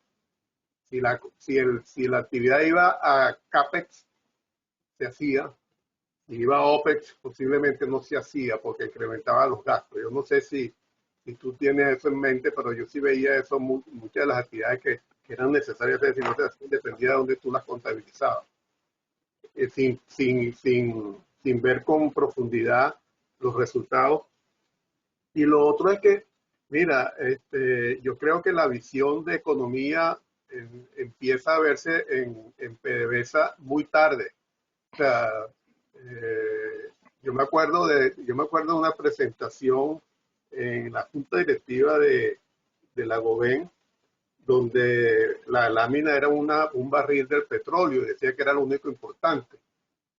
Speaker 1: Si la actividad iba a CAPEX, se hacía. iba a OPEX, posiblemente no se hacía porque incrementaba los gastos. Yo no sé si tú tienes eso en mente, pero yo sí veía eso, muchas de las actividades que eran necesarias hacer, si no se hacían, dependía de dónde tú las contabilizabas, sin ver con profundidad los resultados. Y lo otro es que, mira, yo creo que la visión de economía empieza a verse en PDVSA muy tarde. O sea, yo me acuerdo de una presentación en la junta directiva de la Goben, donde la lámina era un barril del petróleo y decía que era lo único importante.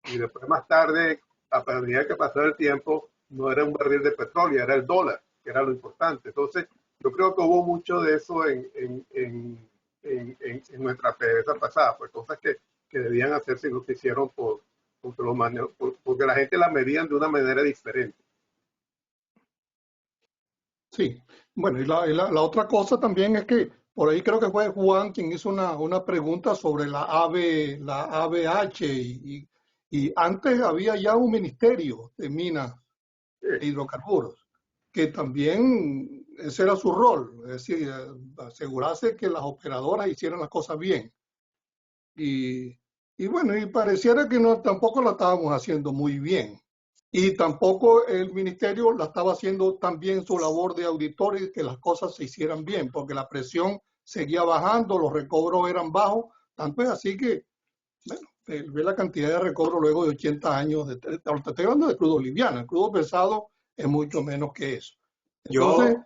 Speaker 1: Y después más tarde, a medida que pasaba el tiempo, no era un barril de petróleo, era el dólar, que era lo importante. Entonces, yo creo que hubo mucho de eso en nuestra PDVSA pasada, pues cosas que debían hacerse y no se hicieron porque la gente la medían de una manera diferente.
Speaker 5: Sí, bueno, y la otra cosa también es que por ahí creo que fue Juan quien hizo una pregunta sobre la ABH y antes había ya un ministerio de minas e hidrocarburos, que también ese era su rol, es decir, asegurarse que las operadoras hicieran las cosas bien. Y bueno, y pareciera que no, tampoco la estábamos haciendo muy bien. Y tampoco el ministerio la estaba haciendo tan bien su labor de auditor y que las cosas se hicieran bien, porque la presión seguía bajando, los recobros eran bajos, tanto es así que, bueno, ve la cantidad de recobro luego de 80 años, ahorita estoy hablando de crudo liviano, el crudo pesado es mucho menos que eso. Entonces,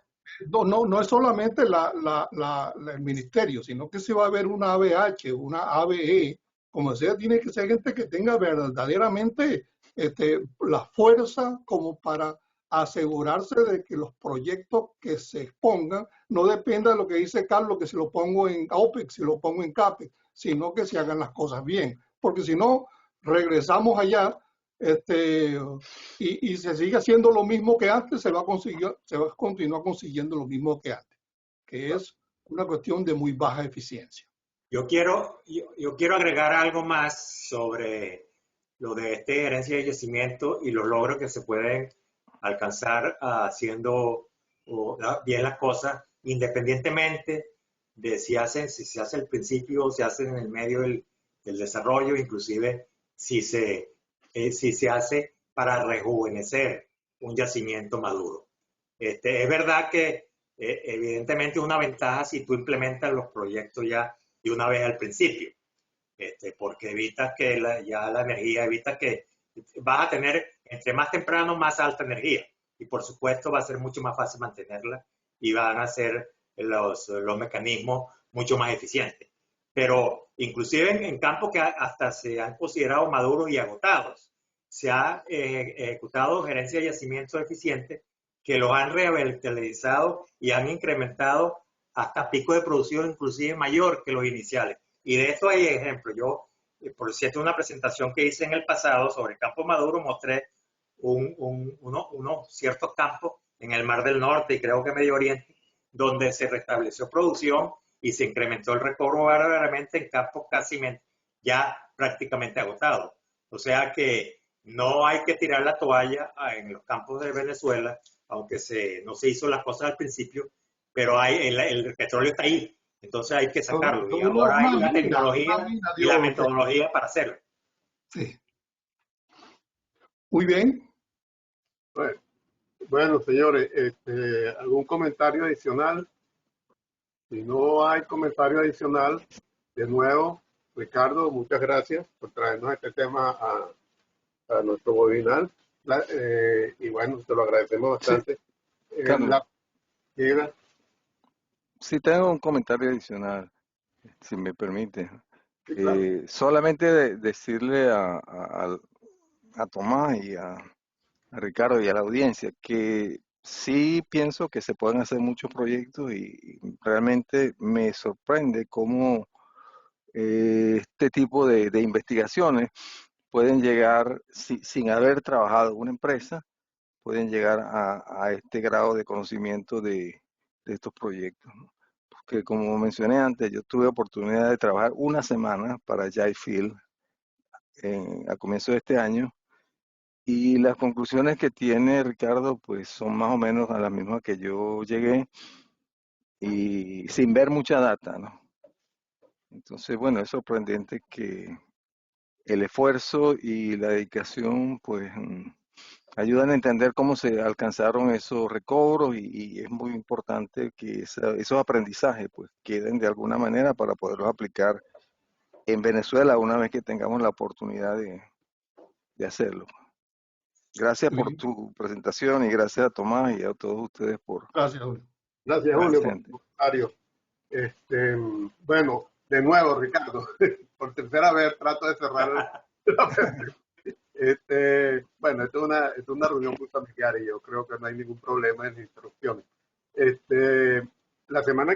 Speaker 5: no es solamente el ministerio, sino que se va a ver una ABH, una ABE, como sea, tiene que ser gente que tenga verdaderamente la fuerza como para asegurarse de que los proyectos que se expongan no dependa de lo que dice Carlos, que si lo pongo en OPEX, si lo pongo en CAPEX, sino que se hagan las cosas bien. Porque si no, regresamos allá y se sigue haciendo lo mismo que antes, se va a continuar consiguiendo lo mismo que antes, que es una cuestión de muy baja eficiencia.
Speaker 2: Yo quiero agregar algo más sobre lo de gerencia de yacimiento y los logros que se pueden alcanzar haciendo bien las cosas, independientemente de si se hace al principio o se hace en el medio del desarrollo, inclusive si se hace para rejuvenecer un yacimiento maduro. Es verdad que evidentemente una ventaja si tú implementas los proyectos ya de una vez al principio, porque evitas que la energía, evitas que vas a tener entre más temprano más alta energía y por supuesto va a ser mucho más fácil mantenerla y van a ser los mecanismos mucho más eficientes. Pero inclusive en campos que hasta se han considerado maduros y agotados, se ha ejecutado gerencia de yacimientos eficientes que los han revitalizado y han incrementado hasta pico de producción inclusive mayor que los iniciales. Y de esto hay ejemplos. Yo, por cierto, una presentación que hice en el pasado sobre el campo maduro, mostré unos ciertos campos en el Mar del Norte y creo que Medio Oriente, donde se restableció producción y se incrementó el recobro verdaderamente en campos casi ya prácticamente agotados. O sea que no hay que tirar la toalla en los campos de Venezuela, aunque no se hizo las cosas al principio, pero el petróleo está ahí, entonces hay que sacarlo. Y ahora hay la tecnología y la metodología para hacerlo.
Speaker 5: Sí. Muy bien.
Speaker 1: Bueno, señores, ¿algún comentario adicional? Si no hay comentario adicional, de nuevo, Ricardo, muchas gracias por traernos este tema a nuestro webinar. Y bueno, te lo agradecemos bastante.
Speaker 4: Sí. Sí, tengo un comentario adicional, si me permite.
Speaker 1: Sí, claro.
Speaker 4: Solamente decirle a Tomás y a Ricardo y a la audiencia que sí pienso que se pueden hacer muchos proyectos y realmente me sorprende cómo este tipo de investigaciones pueden llegar, sin haber trabajado en una empresa, pueden llegar a este grado de conocimiento de estos proyectos, ¿no? Porque como mencioné antes, yo tuve oportunidad de trabajar una semana para Jai Field a comienzo de este año Y las conclusiones que tiene Ricardo, pues son más o menos a las mismas que yo llegué, y sin ver mucha data, ¿no? Entonces, bueno, es sorprendente que el esfuerzo y la dedicación, pues, ayudan a entender cómo se alcanzaron esos recobros, y es muy importante que esos aprendizajes, pues, queden de alguna manera para poderlos aplicar en Venezuela una vez que tengamos la oportunidad de hacerlo. Gracias por tu presentación y gracias a Tomás y a todos ustedes por...
Speaker 5: Gracias, Julio.
Speaker 1: Gracias, Julio, por tu comentario. Bueno, de nuevo, Ricardo, por tercera vez trato de cerrar la presentación. Bueno, esto es una reunión muy familiar y yo creo que no hay ningún problema en interrupciones. La semana